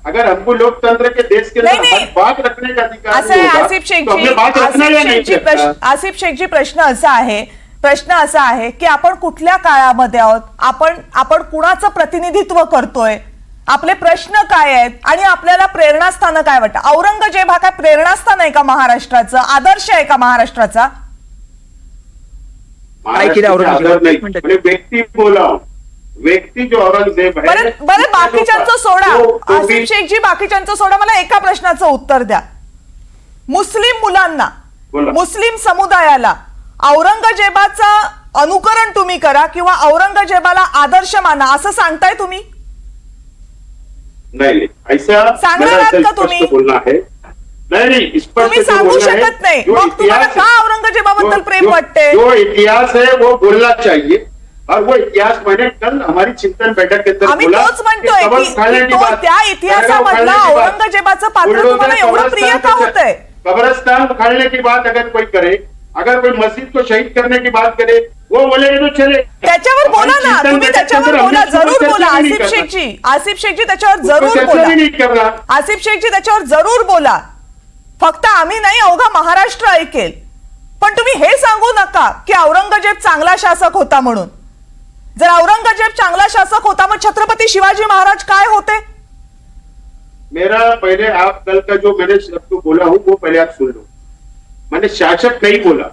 अगर हमको लोकतंत्र के देश के अंदर हर बात रखने का अधिकार असं आहे आसिफ शेखजी, आसिफ शेखजी, प्रश्न असा आहे की आपण कुठल्या काळामध्ये आहोत, आपण कुणाचं प्रतिनिधित्व करतोय, आपले प्रश्न काय आहेत आणि आपल्याला प्रेरणास्थान काय वाटतं? औरंगजेब हा काय प्रेरणास्थान आहे का महाराष्ट्राचं? आदर्श आहे का महाराष्ट्राचा? व्यक्ती बोला, व्यक्ती जो औरंगजेब है. बरं, बाकीच्यांचं सोडा आसिफ शेखजी, बाकीच्यांचं सोडा. मला एका प्रश्नाचं उत्तर द्या. मुस्लिम मुलांना, मुस्लिम समुदायाला औरंगजेबाचं अनुकरण तुम्ही करा किंवा औरंगजेबाला आदर्श माना असं सांगताय तुम्ही? नाही, ऐसा सांगणार का तुम्ही? बोलना है. नहीं, तुम्ही सांगू शकत नाही. मग तुम्हाला का औरंगजेबाबद्दल प्रेम वाटते? जो इतिहास है वो बोलना चाहिए और वो इतिहास मैंने कल हमारी चिंतन बैठक के अंदर आम्ही तोच म्हणतोय की त्या इतिहासामधला औरंगजेबाचं पात्र तुम्हाला एवढं प्रिय का होतंय? कब्रस्तान उखाड़ने की बात अगर कोई करे, अगर कोई मस्जिद को शहीद करने की बात करे, वो बोलेंगे तो चले. त्याच्यावर बोला ना, तुम्ही त्याच्यावर बोला, जरूर बोला. आसिफ शेखजी त्याच्यावर जरूर बोला. आसिफ शेखजी त्याच्यावर जरूर बोला. फक्त आम्ही नाही, अवघा महाराष्ट्र ऐकेल. पण तुम्ही हे सांगू नका का की औरंगजेब चांगला शासक होता म्हणून? जर औरंगजेब चांगला शासक होता मग छत्रपती शिवाजी महाराज काय होते? मेरा पहले आप कल का जो मैंने शब्द बोला हूँ वो पहले आप सुन लो। मैंने शासक नहीं बोला,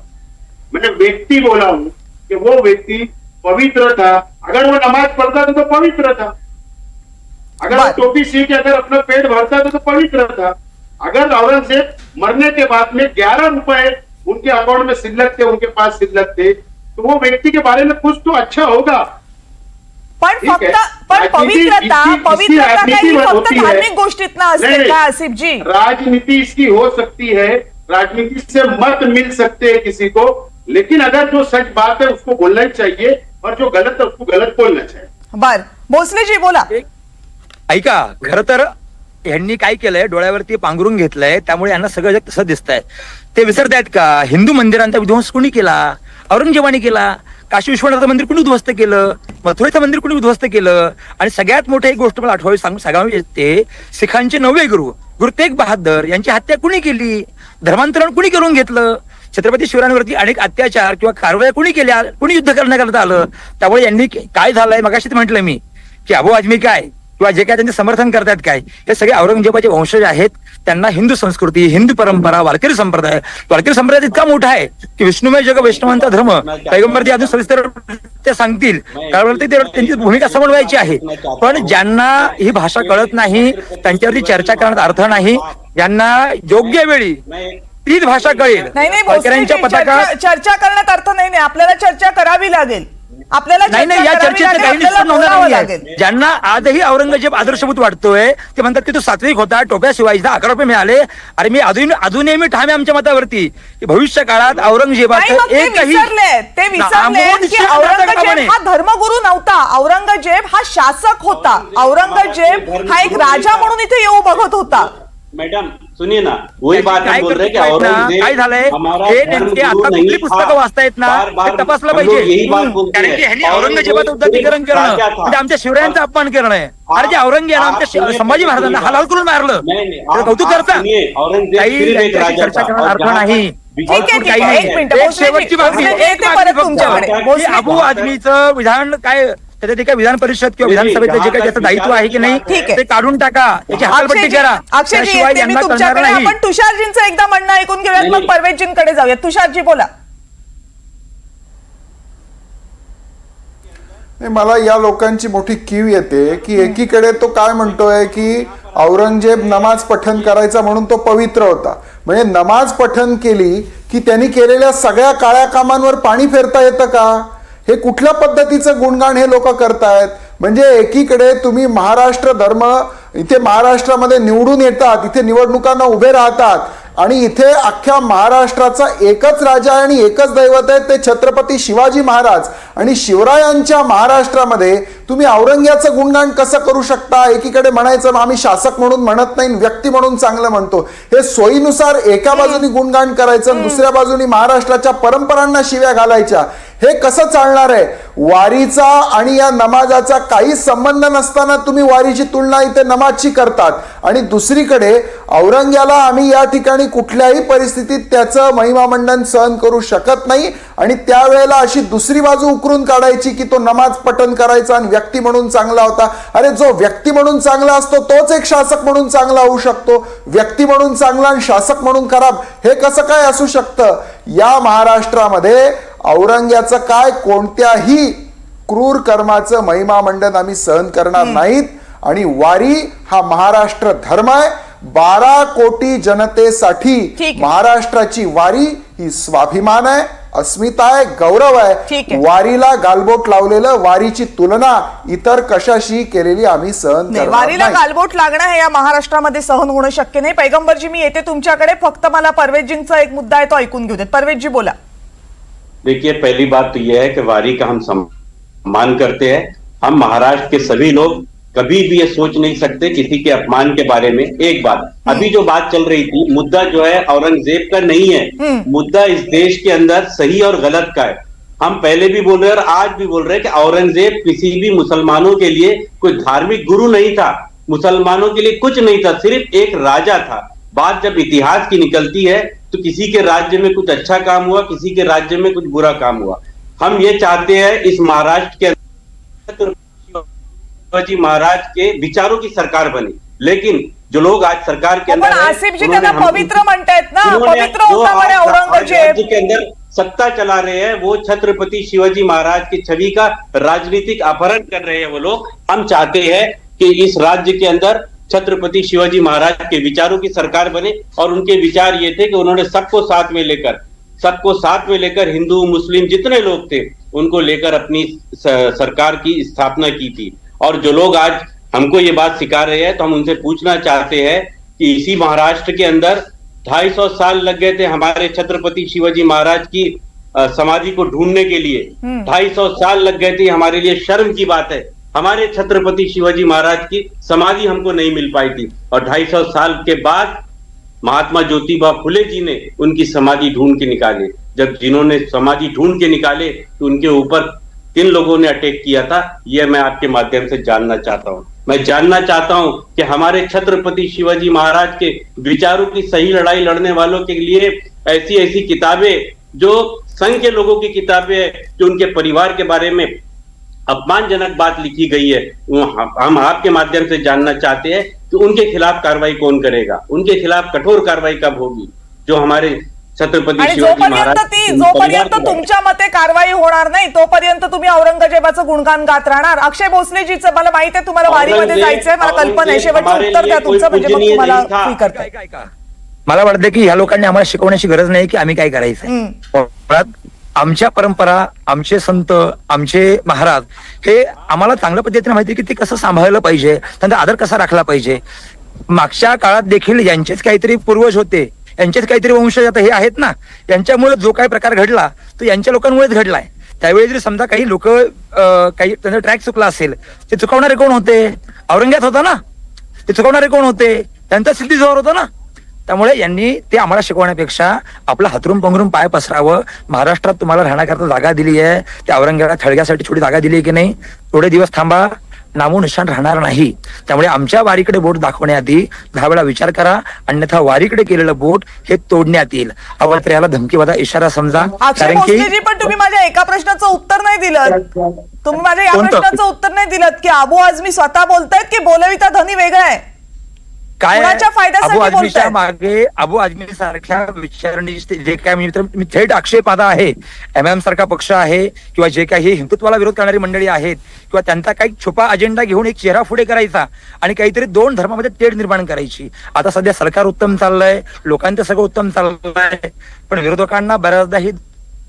मैंने व्यक्ति बोला हूँ कि वो व्यक्ति पवित्र था। अगर वो नमाज पढ़ता था तो पवित्र था, अगर वो टोपी सी के अगर अपना पेट भरता था तो पवित्र था। अगर औरंगजेब मरने के बाद में 11 रुपए उनके अकाउंट में सिल्लक थे, उनके पास सिल्लक थे, तो वो व्यक्ति के बारे में कुछ तो अच्छा होगा। पण ठीक है। फक्त पण राजनीति पवित्रता इसकी काही राजनीति फक्त होती है। धार्मिक गोष्टीत ना असते नहीं, का आसिफ जी? राजनीति इसकी हो सकती है, राजनीति से मत मिल सकते हैं किसी को, लेकिन अगर जो सच बात है उसको बोलना ही चाहिए और जो गलत है उसको गलत बोलना चाहिए। बर भोसले जी बोला. ऐका, खरं तर यांनी काय केलंय, डोळ्यावरती पांघरून घेतलंय, त्यामुळे यांना सगळं जग तसं दिसतंय. ते विसरतायत का हिंदू मंदिरांचा विध्वंस कोणी केला? औरंगजेबाने केला. काशी विश्वनाथ मंदिर कोणी उद्ध्वस्त केलं? मथुरेचं मंदिर कोणी उद्ध्वस्त केलं? आणि सगळ्यात मोठी एक गोष्ट मला आठवावी सांगावी येते, सिखांचे 9वे गुरु तेग बहादर यांची हत्या कुणी केली? धर्मांतरण कुणी करून घेतलं? छत्रपती शिवरायांवरती अनेक अत्याचार किंवा कारवाया कुणी केल्या? कुणी युद्ध करण्यात आलं? त्यामुळे यांनी काय झालंय, मगाशीच म्हटलं मी की अबू आझमी काय किंवा जे काय त्यांचे समर्थन करतात काय, हे सगळे औरंगजेबाचे वंशज आहेत. त्यांना हिंदू संस्कृती, हिंदू परंपरा, वारकरी संप्रदाय इतका मोठा आहे की विष्णुमय जग वैष्णवांचा धर्म पैगंबर ते अजून सविस्तर ते सांगतील, त्यावरती त्यांची भूमिका समन्वयाची आहे. पण ज्यांना ही भाषा कळत नाही, त्यांच्यावरती चर्चा करण्यात अर्थ नाही. ज्यांना योग्य वेळी तीच भाषा कळेल. नाही वारकऱ्यांच्या पताका चर्चा करण्यात अर्थ नाही. आपल्याला चर्चा करावी लागेल. आपल्याला नाही या चर्चेत काही निष्पन्न होणार नाही. ज्यांना आजही औरंगजेब आदर्शभूत वाटतोय ते म्हणतात की तो सात्विक होता, टोप्या शिवायचा 11 रुपये मिळाले. अरे मी अजूनही मी ठाम आहे आमच्या मतावरती की भविष्य काळात औरंगजेबाचं एकही ते विसरले की औरंगजेब हा धर्मगुरु नव्हता. औरंगजेब हा शासक होता. औरंगजेब हा एक राजा म्हणून इथे येऊ बघत होता. मैडम सुनिए ना, वही बात हम बोल रहे हैं कि औरंगजेब काय झालंय, हमारा हे धर्मगुरु नेमके आता नहीं कुठली पुस्तकं था. वाचतायत ना, बार-बार ते तपासलं हम लोग पाहिजे. यही बात बोलते कारण हैं. की ह्यांनी औरंगजेबाचं उद्धतीकरण करणं राजा था. म्हणजे आमच्या शिवरायांचा अपमान करणं आहे. अरे जे औरंगजेबानं आमच्या संभाजी महाराजांना हलाल करून मारलं, त्याचं कौतुक करता काही यांच्याशी चर्चा करण्यात अर्थ नाही. ठीक आहे, काही नाही. एक मिनिट, एक भोसले जी, शेवटची बातमी, भोसले जी, एक ते बातमी परत फक्त, तुमच्याकडे. की भोसले- अबू आझमीचं विधान काय, त्याच्या ते काय विधान परिषद किंवा विधानसभेचं जे काही त्याचं दायित्व आहे की नाही ठीक आहे. ते काढून टाका, त्याची हकालपट्टी करा. अक्षयजी त्याशिवाय येते मी यांना कळणार तुमच्याकडे. नाही. आपण तुषारजींचं एकदा म्हणणं ऐकून घेऊयात, मग परवेशजींकडे जाऊयात. तुषारजी बोला. मला या लोकांची मोठी कीव येते की एकीकडे तो काय म्हणतोय की औरंगजेब नमाज पठण करायचा म्हणून तो पवित्र होता. म्हणजे नमाज पठण केली की त्यांनी केलेल्या सगळ्या काळ्या कामांवर पाणी फेरता येतं का? हे कुठल्या पद्धतीचं गुणगान हे लोक करतायत? म्हणजे एकीकडे तुम्ही महाराष्ट्र धर्म इथे महाराष्ट्रामध्ये निवडून येतात, इथे निवडणुकांना उभे राहतात आणि इथे अख्ख्या महाराष्ट्राचा एकच राजा आहे आणि एकच दैवत आहे ते छत्रपती शिवाजी महाराज. आणि शिवरायांच्या महाराष्ट्रामध्ये तुम्ही औरंग्याचं गुणगान कसं करू शकता? एकीकडे म्हणायचं आम्ही शासक म्हणून म्हणत नाही, व्यक्ती म्हणून चांगलं म्हणतो. हे सोयीनुसार एका बाजूनी गुणगान करायचं, दुसऱ्या बाजूनी महाराष्ट्राच्या परंपरांना शिव्या घालायच्या. हे कसं चालणार आहे? वारीचा आणि या नमाजाचा काही संबंध नसताना तुम्ही वारीची तुलना इथे नमाजची करतात. आणि दुसरीकडे औरंग्याला आम्ही या ठिकाणी कुठल्याही परिस्थितीत त्याचं महिमामंडन सहन करू शकत नाही आणि त्यावेळेला अशी दुसरी बाजू उकरून काढायची की तो नमाज पठण करायचा आणि व्यक्ती म्हणून चांगला होता. अरे जो व्यक्ती म्हणून चांगला असतो तोच एक शासक म्हणून चांगला होऊ शकतो. व्यक्ती म्हणून चांगला आणि शासक म्हणून खराब हे कसं काय असू शकतं? या महाराष्ट्रामध्ये औरंग्याचं काय कोणत्याही क्रूर कर्माचं महिमामंडन आम्ही सहन करणार नाहीत. आणि वारी हा महाराष्ट्र धर्म आहे. 12 कोटी जनतेसाठी महाराष्ट्राची वारी ही स्वाभिमान आहे, अस्मिता आहे, गौरव आहे. वारीला गालबोट लावलेलं वारीची तुलना इतर कशाशी केलेली आम्ही सहन करणार वारीला गालबोट लागणं हे या महाराष्ट्रामध्ये सहन होणं शक्य नाही. पैगंबरजी मी येते तुमच्याकडे, फक्त मला परवेशजींचा एक मुद्दा आहे तो ऐकून घेऊ देत. परवेशजी बोला. देखिए, पहली बात तो यह है कि वारी का हम सम्मान करते हैं. हम महाराष्ट्र के सभी लोग कभी भी ये सोच नहीं सकते किसी के अपमान के बारे में. एक बात, अभी जो बात चल रही थी, मुद्दा जो है औरंगजेब का नहीं है, मुद्दा इस देश के अंदर सही और गलत का है. हम पहले भी बोल रहे हैं और आज भी बोल रहे हैं कि औरंगजेब किसी भी मुसलमानों के लिए कोई धार्मिक गुरु नहीं था, मुसलमानों के लिए कुछ नहीं था, सिर्फ एक राजा था. बात जब इतिहास की निकलती है तो किसी के राज्य में कुछ अच्छा काम हुआ, किसी के राज्य में कुछ बुरा काम हुआ। हम ये चाहते हैं इस महाराष्ट्र के अंदर शिवाजी महाराज के विचारों की सरकार बने, लेकिन जो लोग आज सरकार के पण अंदर हैं, आसिफ जी उन्होंने त्यांना हमको- पवित्र म्हणतायत ना, जिन्होंने- पवित्र जो होता म्हणे आज औरंगजेब। राज्य के अंदर सत्ता चला रहे हैं, वो छत्रपति शिवाजी महाराज की छवि का राजनीतिक अपहरण कर रहे हैं वो लोग। हम चाहते हैं कि इस राज्य के अंदर छत्रपति शिवाजी महाराज के विचारों की सरकार बने, और उनके विचार ये थे कि उन्होंने सबको साथ में लेकर हिंदू मुस्लिम जितने लोग थे उनको लेकर अपनी सरकार की स्थापना की थी। और जो लोग आज हमको ये बात सिखा रहे हैं, तो हम उनसे पूछना चाहते हैं कि इसी महाराष्ट्र के अंदर 250 साल लग गए थे हमारे छत्रपति शिवाजी महाराज की समाधि को ढूंढने के लिए। 250 साल लग गए थे, हमारे लिए शर्म की बात है। हमारे छत्रपति शिवाजी महाराज की समाधि हमको नहीं मिल पाई थी, और 250 साल के बाद महात्मा ज्योतिबा फुले जी ने उनकी समाधि ढूंढ के निकाले। जब जिन्होंने समाधि ढूंढ के निकाले तो उनके ऊपर किन लोगों ने अटैक किया था, यह मैं आपके माध्यम से जानना चाहता हूं। मैं जानना चाहता हूं कि हमारे छत्रपति शिवाजी महाराज के विचारों की सही लड़ाई लड़ने वालों के लिए ऐसी ऐसी किताबें जो संघ के लोगों की किताबें हैं, जो उनके परिवार के बारे में अपमानजनक बात लिखी गई है, हम आपके माध्यम से जानना चाहते हैं कि उनके खिलाफ कार्रवाई कौन करेगा, उनके खिलाफ कठोर कार्रवाई कब होगी। जो हमारे छत्रपती आणि शिवाजी जोपर्यंत महाराज जोपर्यंत तुमच्या मते कारवाई होणार नाही तोपर्यंत तुम्ही औरंगजेबाचं गुणगान गात राहणार। अक्षय भोसलेजीचं मला माहित आहे तुम्हाला वारीमध्ये जायचंय, मला कल्पना आहे, शेवटचं उत्तर द्या तुमचं, म्हणजे मग तुम्हाला स्वीकारते। मला वाटतं की ह्या लोकांनी आम्हाला शिकवण्याची गरज नाही की आम्ही काय करायचंय। मुळात आमच्या परंपरा, आमचे संत, आमचे महाराज हे आम्हाला चांगल्या पद्धतीने माहिती की ते कसं सांभाळलं पाहिजे, त्यांचा आदर कसा राखला पाहिजे। मागच्या काळात देखील यांचेच काहीतरी पूर्वज होते, यांचेच काहीतरी वंशज आता हे आहेत ना, यांच्यामुळे जो काही प्रकार घडला तो यांच्या लोकांमुळेच घडलाय। त्यावेळी जरी समजा काही लोक काही त्यांचा ट्रॅक चुकला असेल, ते चुकवणारे कोण होते? औरंगजेब होता ना, ते चुकवणारे कोण होते? त्यांचा सिद्धी जोहर होता ना। त्यामुळे यांनी ते आम्हाला शिकवण्यापेक्षा आपलं हातरून पंघरून पाय पसरावं। महाराष्ट्रात तुम्हाला राहण्याकरता जागा दिली आहे, त्या औरंगजेबाला थडग्यासाठी थोडी जागा दिली आहे की नाही? थोडे दिवस थांबा, नामो निशाण राहणार नाही। त्यामुळे आमच्या वारीकडे बोट दाखवण्याआधी 10 वेळा विचार करा, अन्यथा वारीकडे केलेलं बोट हे तोडण्यात येईल। हवं तर याला धमकीवादा इशारा समजा। अक्षय भोसलेजी, पण तुम्ही माझ्या एका प्रश्नाचं उत्तर नाही दिलं। तुम्ही माझ्या या कोणतं? प्रश्नाचं उत्तर नाही दिलं की अबू आझमी स्वतः बोलतायत की बोलविता धनी वेगळा आहे? काय कुणाच्या फायद्यासाठी अबू आझमीच्या बोलतायत? मागे अबू आझमी सारख्या विचारणीचे जे काय मी थेट आक्षेप आता आहे, एमएम सारखा पक्ष आहे किंवा जे काही हिंदुत्वाला विरोध करणारी मंडळी आहेत, किंवा त्यांचा काही छुपा अजेंडा घेऊन एक चेहरा पुढे करायचा आणि काहीतरी 2 धर्मामध्ये तेढ निर्माण करायची। आता सध्या सरकार उत्तम चाललंय, लोकांचं सगळं उत्तम चाललंय, पण विरोधकांना बऱ्याचदा ही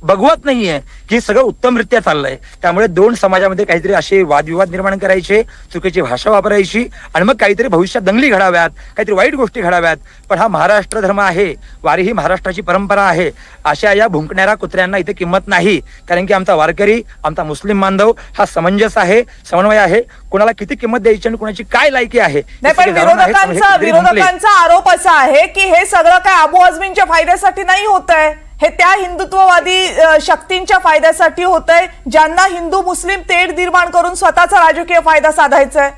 बघवत नाहीये की सगळं उत्तमरित्या चाललंय। त्यामुळे 2 समाजामध्ये काहीतरी असे वादविवाद निर्माण करायचे, चुकीची भाषा वापरायची आणि मग काहीतरी भविष्यात दंगली घडाव्यात, काहीतरी वाईट गोष्टी घडाव्यात। पण हा महाराष्ट्र धर्म आहे, वारी ही महाराष्ट्राची परंपरा आहे। अशा या भुंकणाऱ्या कुत्र्यांना इथे किंमत नाही, कारण की आमचा वारकरी, आमचा मुस्लिम बांधव हा समंजस आहे, समन्वय आहे। कोणाला किती किंमत द्यायची आणि कोणाची काय लायकी आहे नाही, पण विरोधकांचा आरोप असा आहे की हे सगळं काय अबू आझमींच्या फायद्यासाठी नाही होत आहे, हे त्या हिंदुत्ववादी शक्तींच्या फायद्यासाठी होत आहे, ज्यांना हिंदू मुस्लिम तेढ निर्माण करून स्वतःचा राजकीय फायदा साधायचा आहे।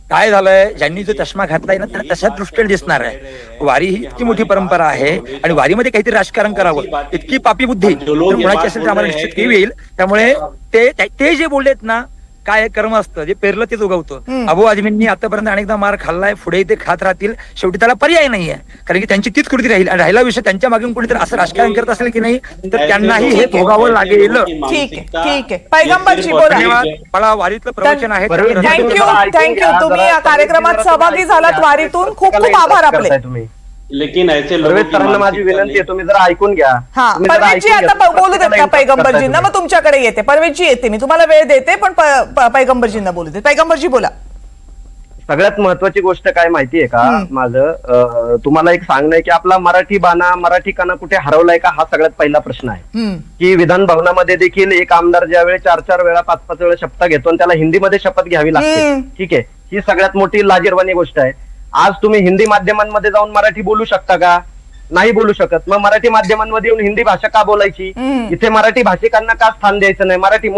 काय झालंय, ज्यांनी जो चष्मा घातलाय ना तर तशाच दृष्टीने दिसणार आहे। वारी ही इतकी मोठी परंपरा आहे आणि वारीमध्ये काहीतरी राजकारण करावं, इतकी पापी बुद्धी जर कोणाची असेल तर आम्हाला निश्चित येईल। त्यामुळे ते जे बोललेत ना, काय कर्म असतं, जे पेरलं तेच उगवतं। अबू आझमींनी आतापर्यंत अनेकदा मार खाल्लाय, पुढे ते खात राहतील, शेवटी त्याला पर्याय नाहीये, कारण की त्यांची तीच कृती राहील। आणि राहिला विषय त्यांच्या मागून कोणीतरी असं राजकारण करत असेल की नाही तर त्यांनाही हे भोगावं लागेल। ठीक आहे, पैगंबरजी बोला। धन्यवाद। मला वारीतलं प्रवचन आहे, थँक्यू। तुम्ही या कार्यक्रमात सहभागी झालात वारीतून, खूप खूप आभार आपले। तुम्ही लेकिन ऐसे लोगों परवेज की सरांना माझी विनंती आहे, तुम्ही जरा ऐकून घ्या। हा, तुम्ही जरा परवेजजी ऐकून घ्या. आता बोलू देत का त्याला पैगंबरजींना? interrupt मग तुमच्याकडे येते परवेजजी, येते मी, तुम्हाला वेळ देते, पण पैगंबरजींना बोलू देते। पैगंबरजी बोला। सगळ्यात महत्वाची गोष्ट काय माहितीये का माझं, तुम्हाला एक सांगणं आहे की आपला मराठी बाणा, मराठी काना कुठे हरवलाय का, हा सगळ्यात पहिला प्रश्न आहे। की विधान भवनामध्ये देखील एक आमदार ज्या वेळेस 4-4 वेळा 5-5 वेळा शपथ घेतो आणि त्याला हिंदीमध्ये शपथ घ्यावी लागते, ठीक आहे, ही सगळ्यात मोठी लाजिरवाणी गोष्ट आहे। आज तुम्ही हिंदी माध्यमांमध्ये जाऊन मराठी बोलू शकता का? नाही बोलू शकत। मग मराठी माध्यमांमध्ये येऊन हिंदी भाषा का बोलायची? इथे मराठी भाषिकांना का स्थान द्यायचं नाही? मराठी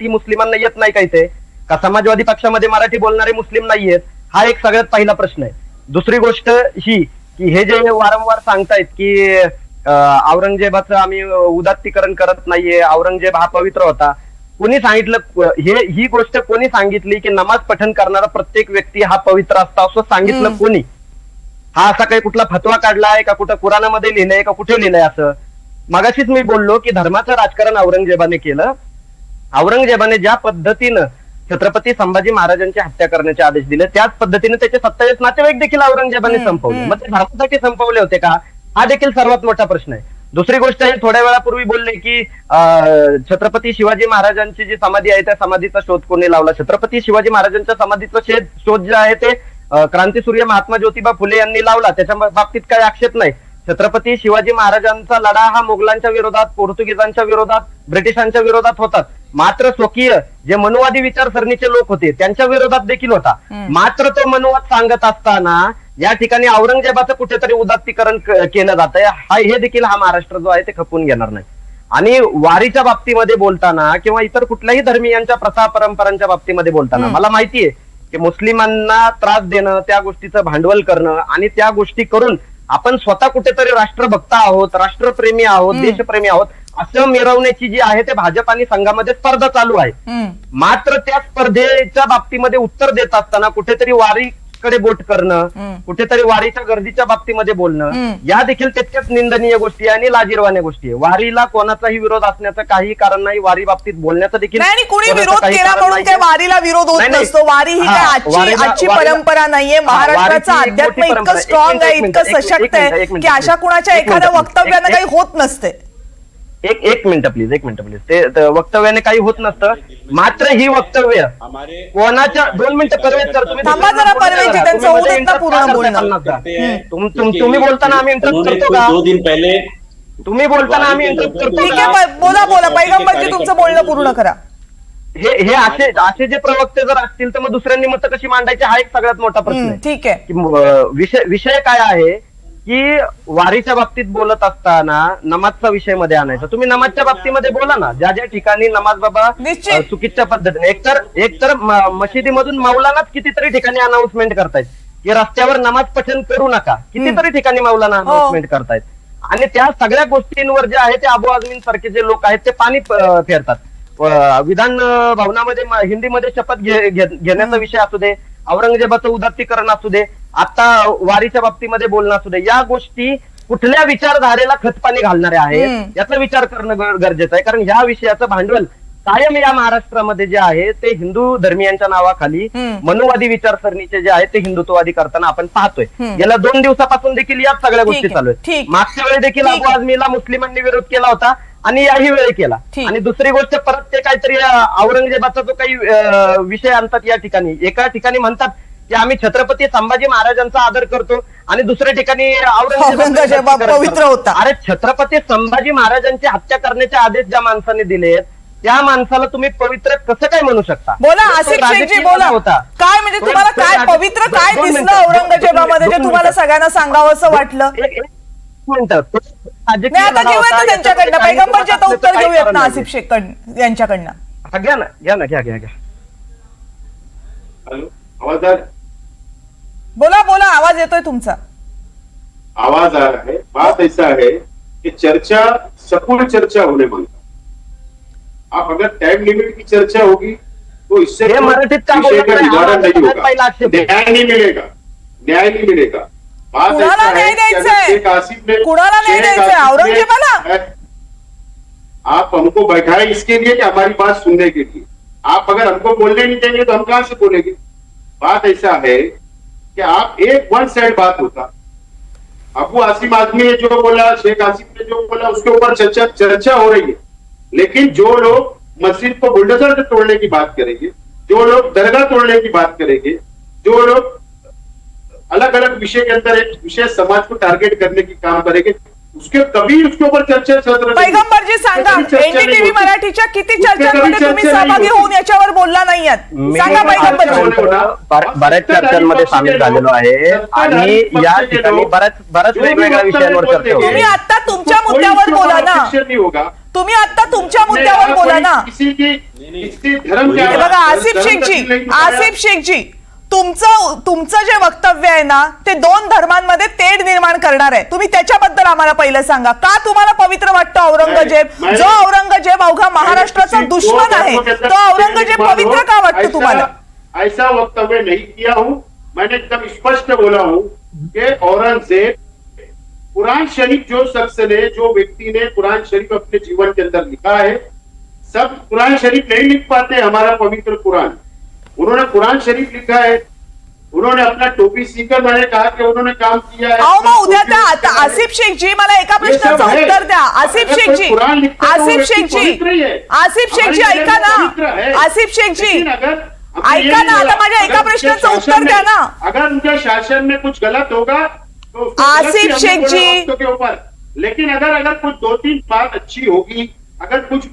मुस्लिमांना येत नाही का इथे? का समाजवादी पक्षामध्ये मराठी बोलणारे मुस्लिम नाहीयेत? हा एक सगळ्यात पहिला प्रश्न आहे। दुसरी गोष्ट ही की हे जे वारंवार सांगतायत की औरंगजेबाचं आम्ही उदात्तीकरण करत नाहीये, औरंगजेब हा पवित्र होता. कोणी सांगितलं ही गोष्ट कोणी सांगितली की नमाज पठण करणारा प्रत्येक व्यक्ती हा पवित्र असता असं सांगितलं कोणी? हा असा काही कुठला फतवा काढलाय का, कुठं कुराणामध्ये लिहिलंय का, कुठे लिहिलंय असं? मगाशीच मी बोललो की धर्माचं राजकारण औरंगजेबाने केलं. औरंगजेबाने ज्या पद्धतीनं छत्रपती संभाजी महाराजांची हत्या करण्याचे आदेश दिले त्याच पद्धतीने त्याचे 27 नातेवाईक देखील औरंगजेबाने संपवले. मग ते धर्मासाठी संपवले होते का? हा देखील सर्वात मोठा प्रश्न आहे. दुसरी गोष्ट हे थोड्या वेळापूर्वी बोलले की छत्रपती शिवाजी महाराजांची जी समाधी आहे त्या समाधीचा शोध कोणी लावला? छत्रपती शिवाजी महाराजांच्या समाधीचा शोध जे आहे ते क्रांतीसूर्य महात्मा ज्योतिबा फुले यांनी लावला. त्याच्या बाबतीत काही आक्षेप नाही. छत्रपती शिवाजी महाराजांचा लढा हा मोगलांच्या विरोधात, पोर्तुगीजांच्या विरोधात, ब्रिटिशांच्या विरोधात होतात. मात्र स्वकीय जे मनुवादी विचारसरणीचे लोक होते त्यांच्या विरोधात देखील होता. मात्र तो मनुवाद सांगत असताना या ठिकाणी औरंगजेबाचं कुठेतरी उदात्तीकरण केलं जात आहे. हे देखील हा महाराष्ट्र जो आहे ते खपवून घेणार नाही. आणि वारीच्या बाबतीमध्ये बोलताना किंवा इतर कुठल्याही धर्मीयांच्या प्रथा परंपरांच्या बाबतीमध्ये बोलताना मला माहितीये की मुस्लिमांना त्रास देणं, त्या गोष्टीचं भांडवल करणं आणि त्या गोष्टी करून आपण स्वतः कुठेतरी राष्ट्रभक्त आहोत, राष्ट्रप्रेमी आहोत, देशप्रेमी आहोत असं मिरवण्याची जी आहे ते भाजप आणि संघामध्ये स्पर्धा चालू आहे. मात्र त्या स्पर्धेच्या बाबतीमध्ये उत्तर देत असताना कुठेतरी वारीकडे बोट करणं, कुठेतरी वारीच्या गर्दीच्या बाबतीमध्ये बोलणं या देखील तितक्याच निंदनीय गोष्टी आहे आणि लाजिरवाण्या गोष्टी आहे. वारीला कोणाचाही विरोध असण्याचं काही कारण नाही. वारी बाबतीत बोलण्याचं देखील नाही, कोणी विरोध केला म्हणून काय वारीला विरोध होत नसतो. वारी ही काय आजची परंपरा नाहीये. महाराष्ट्राचं अध्यात्म इतकं स्ट्रॉंग आहे, इतकं सशक्त आहे की अशा कुणाच्या एखाद्या वक्तव्यानं काही होत नसते. एक मिनिट प्लीज. ते वक्तव्याने काही होत नसतं. मात्र ही वक्तव्य कोणाच्या 2 मिनिटं परवेज सर तुम्ही थांबा जरा, परवेजी त्यांचं होऊ देत ना पूर्ण बोलणं. तुम्ही बोलताना आम्ही इंटरप्ट करतो का? 2 दिन पहले तुम्ही बोलताना आम्ही इंटरप्ट करतो ठीक का? आहे, बोला पैगंबरजी तुमचं बोलणं पूर्ण करा. हे असे जे प्रवक्ते जर असतील तर मग दुसऱ्यांनी मतं कशी मांडायची हा एक सगळ्यात मोठा प्रश्न आहे. ठीक आहे. की विषय काय आहे की वारीच्या बाबतीत बोलत असताना नमाजचा विषय मध्ये आणायचा. तुम्ही नमाजच्या बाबतीमध्ये बोला ना. ज्या ज्या ठिकाणी नमाज बाबा चुकीच्या पद्धतीने एकतर मशिदीमधून मौलानाच कितीतरी ठिकाणी अनाउन्समेंट करतायत की रस्त्यावर नमाज पठण करू नका. कितीतरी ठिकाणी मौलाना अनाउन्समेंट करतायत आणि त्या सगळ्या गोष्टींवर जे आहे ते अबू आझमीन सारखे जे लोक आहेत ते पाणी फेरतात. विधान भवनामध्ये हिंदीमध्ये शपथ घेण्याचा विषय असू दे, औरंगजेबाचं उदात्तीकरण असू दे, आता वारीच्या बाबतीमध्ये बोलणं असू दे, या गोष्टी कुठल्या विचारधारेला खतपाणी घालणाऱ्या आहेत याचा विचार करणं गरजेचं आहे. कारण या विषयाचं भांडवल कायम या महाराष्ट्रामध्ये जे आहे ते हिंदू धर्मियांच्या नावाखाली मनुवादी विचारसरणीचे जे आहे ते हिंदुत्ववादी करताना आपण पाहतोय. गेल्या 2 दिवसापासून देखील याच सगळ्या गोष्टी चालू आहेत. मागच्या वेळी देखील अबू आझमीला मुस्लिमांनी विरोध केला होता आणि याही वेळी केला. आणि दुसरी गोष्ट परत ते काहीतरी औरंगजेबाचा जो काही विषय आणतात या ठिकाणी. एका ठिकाणी म्हणतात की आम्ही छत्रपती संभाजी महाराजांचा आदर करतो आणि दुसऱ्या ठिकाणी औरंगजेब पवित्र होता. अरे छत्रपती संभाजी महाराजांची हत्या करण्याचे आदेश ज्या माणसाने दिलेत त्या माणसाला तुम्ही पवित्र कसं काय म्हणू शकता? बोला आसिफ शेखजी, बोला काय म्हणजे तुम्हाला काय पवित्र काय दिसलं औरंगजेबामध्ये जे तुम्हाला सगळ्यांना सांगावं असं वाटलं? आता घेऊयात त्यांच्याकडनं पैगंबरचे तर उत्तर घेऊयात ना आसिफ शेख यांच्याकडनं. घ्या. हेलो, आवाज आ रहा है? बोला आवाज येतोय तुमचा. आवाज आ रहा है. बात ऐसा है कि चर्चा सपूर्ण चर्चा होने मांगता. आप अगर टाइम लिमिट की चर्चा होगी तो इससे मराठीत का विषय का निवारण नहीं होगा, पहिला आक्षेप आहे. न्याय नहीं मिलेगा. बात कुणाला ऐसा न्याय है कि अगर द्यायचंय? शेख आसिफ ने कुणाला न्याय द्यायचंय? औरंगजेबाला? आप हमको बैठाए इसके लिए कि हमारी बात सुनने के लिए. आप अगर हमको बोलने नहीं देंगे तो हम कहां से बोलेंगे? बात ऐसा है कि आप एक 1 साइड बात होता. अबू आसिम आदमी ने जो बोला, शेख आसिफ ने जो बोला उसके ऊपर चर्चा हो रही है. लेकिन जो लोग मस्जिद को बुलडोजर से तोड़ने की बात करेंगे, जो लोग दरगाह तोड़ने की बात करेंगे, जो लोग अलग अलग विषय के अंदर एक विशेष समाज को टारगेट करने की काम करेंगे, उसके ऊपर चर्चा चल रही. पैगंबरजी सांगा, एनडीटीव्ही मराठीच्या किती चर्चांमध्ये तुम्ही सहभागी होऊन याच्यावर बोलला नाही आहात? सांगा पैगंबरजी. बऱ्याच चर्चांमध्ये सामील झालेलो आहे आणि या ठिकाणी बऱ्याच वेगवेगळ्या विषयांवर चर्चा होते. तुम्ही आता तुमच्या मुद्द्यावर बोला ना. तुम्ही आता तुमच्या मुद्द्यावर बोला ना. धर्म बघा आसिफ शेखजी तुमचं जे वक्तव्य आहे ना ते दोन धर्मांमध्ये तेढ निर्माण करणार आहे. तुम्ही त्याच्याबद्दल आम्हाला पहिलं सांगा. का तुम्हाला पवित्र वाटतं औरंगजेब? जो औरंगजेब अवघा महाराष्ट्राचा दुश्मन आहे, तो औरंगजेब पवित्र का वाटतो तुम्हाला? ऐसा वक्तव्य नहीं किया हूँ. मैंने एकदम स्पष्ट बोला हूँ कि औरंगजेब, कुरान शरीफ जो शख्स ने, जो व्यक्ति ने कुरान शरीफ अपने जीवन के अंदर लिखा है, सब कुरान शरीफ नहीं लिख पाते हमारा पवित्र कुरान. उन्होंने कुरान शरीफ लिखा है, उन्होंने अपना टोपी सीकर, मैंने कहा कि उन्होंने काम किया है. अहो मग उद्या त्या आता आसिफ शेखजी मला एका प्रश्नाचं उत्तर द्या. आसिफ शेखजी, आसिफ शेखजी, आसिफ शेखजी ऐका ना, आसिफ शेखजी ऐका ना, आता माझ्या एका प्रश्नाचं उत्तर द्या ना. अगर उनके शासन में कुछ गलत होगा तो उसको आसिफ गलत शेख जी, वक्तों के ऊपर, लेकिन अगर कुछ 2-3 बात अच्छी होगी, अगर कुछ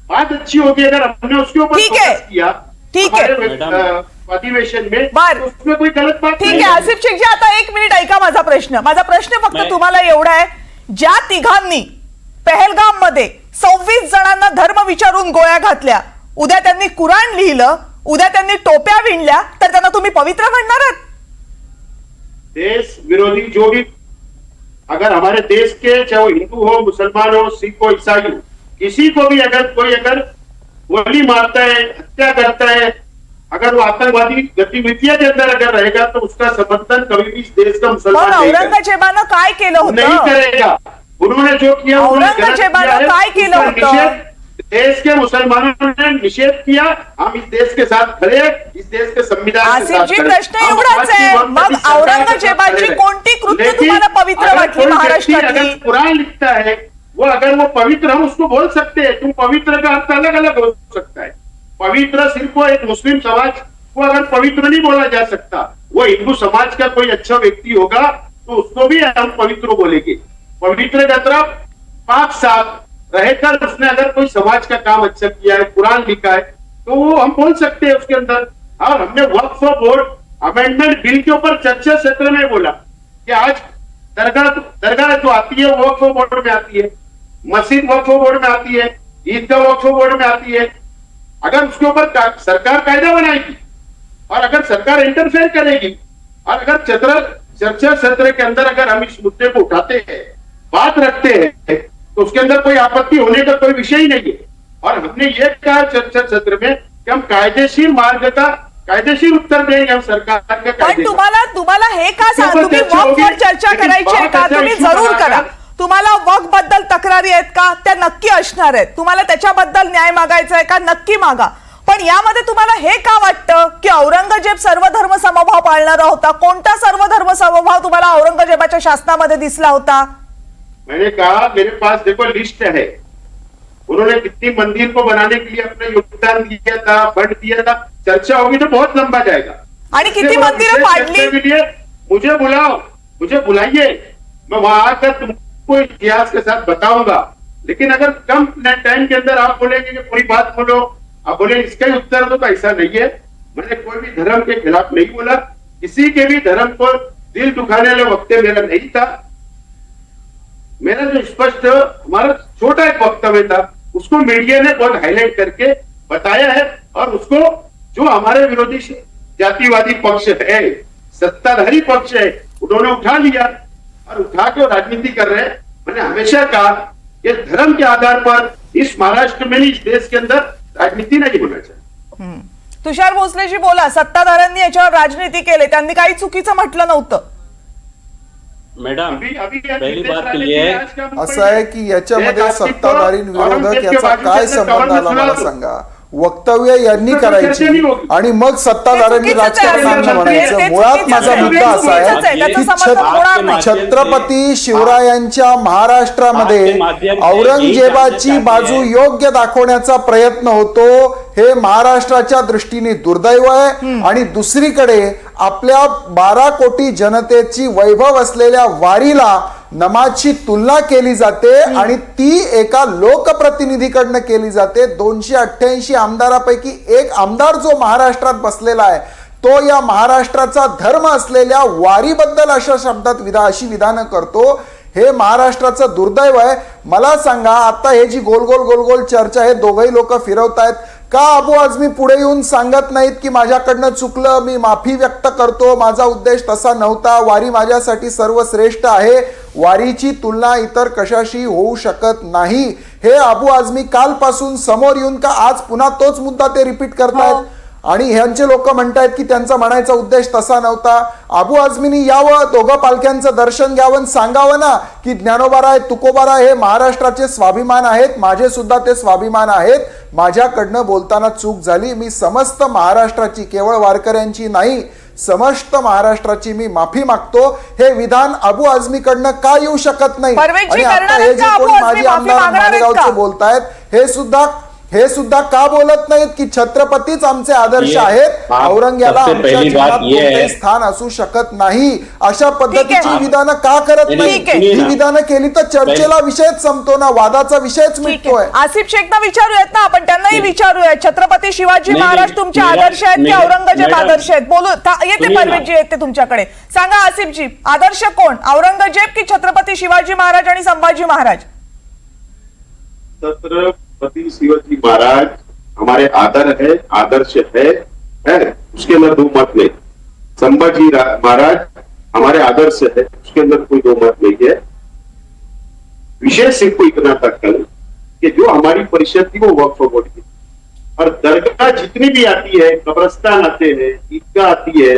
बात अच्छी होगी, अगर हमने उसके ऊपर ठीक है, फोकस किया ठीक है, हमारे अधिवेशन में, बर, तो उसमें कोई गलत बात ठीक नहीं आहे. आसिफ शेखजी आता एक मिनिट ऐका माझा प्रश्न फक्त तुम्हाला एवढा आहे, ज्या तिघांनी पहलगाम मध्ये 26 जणांना धर्म विचारून गोळ्या घातल्या, उद्या त्यांनी कुराण लिहिलं, उद्या त्यांनी टोप्या विणल्या, तर त्यांना तुम्ही पवित्र म्हणणार आहात? देश विरोधी जो भी, अगर हमारे देश के, चाहे वो हिंदू हो, मुसलमान हो, सिख हो, ईसाई हो, किसी को भी अगर कोई गोली मारता है, हत्या करता है, अगर वो आतंकवादी गतिविधियों के अंदर अगर रहेगा, तो उसका समर्थन कभी भी इस देश का मुसलमान मग नहीं करेगा. औरंगजेबानं काय केलं नहीं होतं? करेगा. उन्होंने जो किया, उन्होंने गलत औरंगजेबानं किया है, काय केलं उसका होतं? निषेध देश के मुसलमानों ने निषेध किया. हम इस देश के साथ खड़े हैं, इस देश के संविधान के साथ आसिफजी खड़े. प्रश्न हम एवढाच आज आहे, की वक्त मग की सरकार के साथ औरंगजेबाची खड़े हैं. कोणती कृत्य लेकिन तुम्हाला पवित्र अगर वाटली कोई व्यक्ति महाराष्ट्रातली? अगर कुरान लिखता है, वो अगर वो पवित्र, हम उसको बोल सकते हैं. तुम पवित्र का अर्थ अलग अलग हो सकता है. पवित्र सिर्फ वो एक मुस्लिम समाज को अगर पवित्र नहीं बोला जा सकता, वो हिंदू समाज का कोई अच्छा व्यक्ति होगा तो उसको भी हम पवित्र बोलेंगे. पवित्र का तरफ पाक साफ रहकर उसने अगर कोई समाज का काम अच्छा किया है, कुरान लिखा है, तो वो हम बोल सकते हैं उसके अंदर. और हमने वक्फ बोर्ड अमेंडमेंट बिल के ऊपर चर्चा सत्र में बोला कि आज दरगाह जो आती है वो वक्फ बोर्ड में आती है, मस्जिद वक्फ बोर्ड में आती है, ईदगाह वक्फ बोर्ड में आती है. अगर उसके ऊपर सरकार कायदा बनाएगी और अगर सरकार इंटरफेयर करेगी और अगर चर्चा सत्र के अंदर अगर हम इस मुद्दे को उठाते हैं, बात रखते हैं, तो उसके अंदर कोई आपत्ति होने का कोई विषय ही नहीं है. और हमने ये कहा चर्चा सत्र में कि हम कायदेशीर मार्ग का कायदेशीर उत्तर देंगे, हम सरकार का पण कायदेशीर. तुम्हाला हे का सांग, तुम्ही वक्फवर चर्चा करायची आहे का? तुम्ही जरूर करा. तुम्हाला वक्फ बद्दल तक्रारी आहेत का? त्या नक्की असणार आहेत. तुम्हाला त्याच्याबद्दल न्याय मागायचा आहे का? नक्की मागा. पण यामध्ये तुम्हाला हे का वाटतं की औरंगजेब सर्वधर्म समभाव पाळणारा होता? कोणता सर्वधर्म समभाव तुम्हाला औरंगजेबाच्या शासनामध्ये दिसला होता? मैंने कहा मेरे पास देखो लिस्ट है, उन्होंने कितनी मंदिर को बनाने के लिए अपना योगदान दिया था, फंड दिया था. चर्चा होगी तो बहुत लंबा जाएगा. आणि किती मंदिरं पाडली? के लिए मुझे बुलाओ, मुझे बुलाइए, मैं वहां आकर तुमको इतिहास के साथ बताऊंगा. लेकिन अगर कम टाइम के अंदर आप बोलेंगे कि पूरी बात बोलो, आप बोले इसका ही उत्तर दो, तो ऐसा नहीं है. मैंने कोई भी धर्म के खिलाफ नहीं बोला, किसी के भी धर्म को दिल दुखाने वाले वक्तव्य मेरा नहीं था. मेरा जो स्पष्ट हमारा छोटा एक वक्तव्य था, उसको मीडिया ने बहुत हाईलाइट करके बताया है. और उसको जो हमारे विरोधी जातिवादी पक्ष है, सत्ताधारी पक्ष है, उन्होंने उठा लिया और उठा के राजनीति कर रहे हैं. मैंने हमेशा कहा कि धर्म के आधार पर इस महाराष्ट्र में, इस देश के अंदर राजनीति नहीं होना चाहिए. तुषार भोसलेजी बोला, सत्ताधाऱ्यांनी याच्यावर राजनीती केली, त्यांनी काही चुकीचं म्हटलं नव्हतं. मैडम, अभी पहली बात तो ये है, असं आहे की याच्यामध्ये सत्ताधारी विरोधक याचा काय संबंध आला मला सांगा. वक्तव्य यांनी करायची आणि मग सत्ताधाऱ्यांनी राजकारणानं म्हणायचं. मुळात माझा मुद्दा असा आहे की छत्रपती शिवरायांच्या महाराष्ट्रामध्ये औरंगजेबाची बाजू योग्य दाखवण्याचा प्रयत्न होतो, हे महाराष्ट्राच्या दृष्टीने दुर्दैव आहे. आणि दुसरीकडे आपल्या 12 कोटी जनतेची वैभव असलेल्या वारीला नमाजची तुलना केली जाते आणि ती एका लोकप्रतिनिधीकडनं केली जाते. 288 आमदारापैकी एक आमदार जो महाराष्ट्रात बसलेला आहे, तो या महाराष्ट्राचा धर्म असलेल्या वारीबद्दल अशा शब्दात अशी विधानं करतो. हे महाराष्ट्राचं दुर्दैव आहे. मला सांगा, आता हे जी गोल गोल चर्चा आहे, दोघही लोक फिरवतायत, का अबू आझमी पुढे येऊन सांगत नाहीत की माझ्याकडनं चुकलं, मी माफी व्यक्त करतो, माझा उद्देश तसा नव्हता, वारी माझ्यासाठी सर्वश्रेष्ठ आहे, वारीची तुलना इतर कशाशी होऊ शकत नाही, हे अबू आझमी कालपासून समोर येऊन का आज पुन्हा तोच मुद्दा ते रिपीट करतायत? आणि ह्यांचे लोक म्हणतायत की त्यांचा म्हणायचा उद्देश तसा नव्हता. अबू आझमीनी यावं, दोघं पालख्यांचं दर्शन घ्यावं, सांगावं ना की ज्ञानोबाराय तुकोबाराय हे महाराष्ट्राचे स्वाभिमान आहेत, माझे सुद्धा ते स्वाभिमान आहेत, माझ्याकडनं बोलताना चूक झाली, मी समस्त महाराष्ट्राची, केवळ वारकऱ्यांची नाही, समस्त महाराष्ट्राची मी माफी मागतो, हे विधान अबू आझमीकडनं का येऊ शकत नाही? परवेशजी, आणि आता करणार हे आहेत जे का अबू कोणी आझमी माजी माफी आमदार मागणार आहेत मालेगावचे का? बोलतायत हे सुद्धा का बोलत नाहीत की छत्रपतीच आमचे आदर्श आहेत, औरंग्याला सबसे आमच्या पहली जीवनात बात ये कोणतेही है, स्थान असू शकत नाही, अशा पद्धतीची ठीक आहे. विधानं का करत नाही? ठीक आहे. ही विधानं केली तर चर्चेला विषयच संपतो ना, वादाचा विषयच ठीक मिटतोय. आहे. आसिफ शेखना विचारूयात ना आपण, त्यांनाही विचारूयात. छत्रपती शिवाजी नाही, महाराज नाही, तुमचे मेरा- आदर्श आहेत की मेरा- औरंगजेब मॅडम, आदर्श आहेत? बोलू येते सुनिए ना. परवेशजी, येते तुमच्याकडे. सांगा आसिफजी, आदर्श कोण, औरंगजेब की छत्रपती शिवाजी महाराज आणि संभाजी महाराज? छत्रपति शिवाजी महाराज हमारे आदर है, आदर्श है, उसके अंदर दो मत नहीं। संभाजी महाराज हमारे आदर्श है, उसके अंदर कोई दो मत नहीं है। विशेष सिर्फ इतना तक कल कि जो हमारी परिषद थी वो वक्फ बोर्ड की, और दरगाह जितनी भी आती है, कब्रस्तान आते हैं, ईदगाह आती है,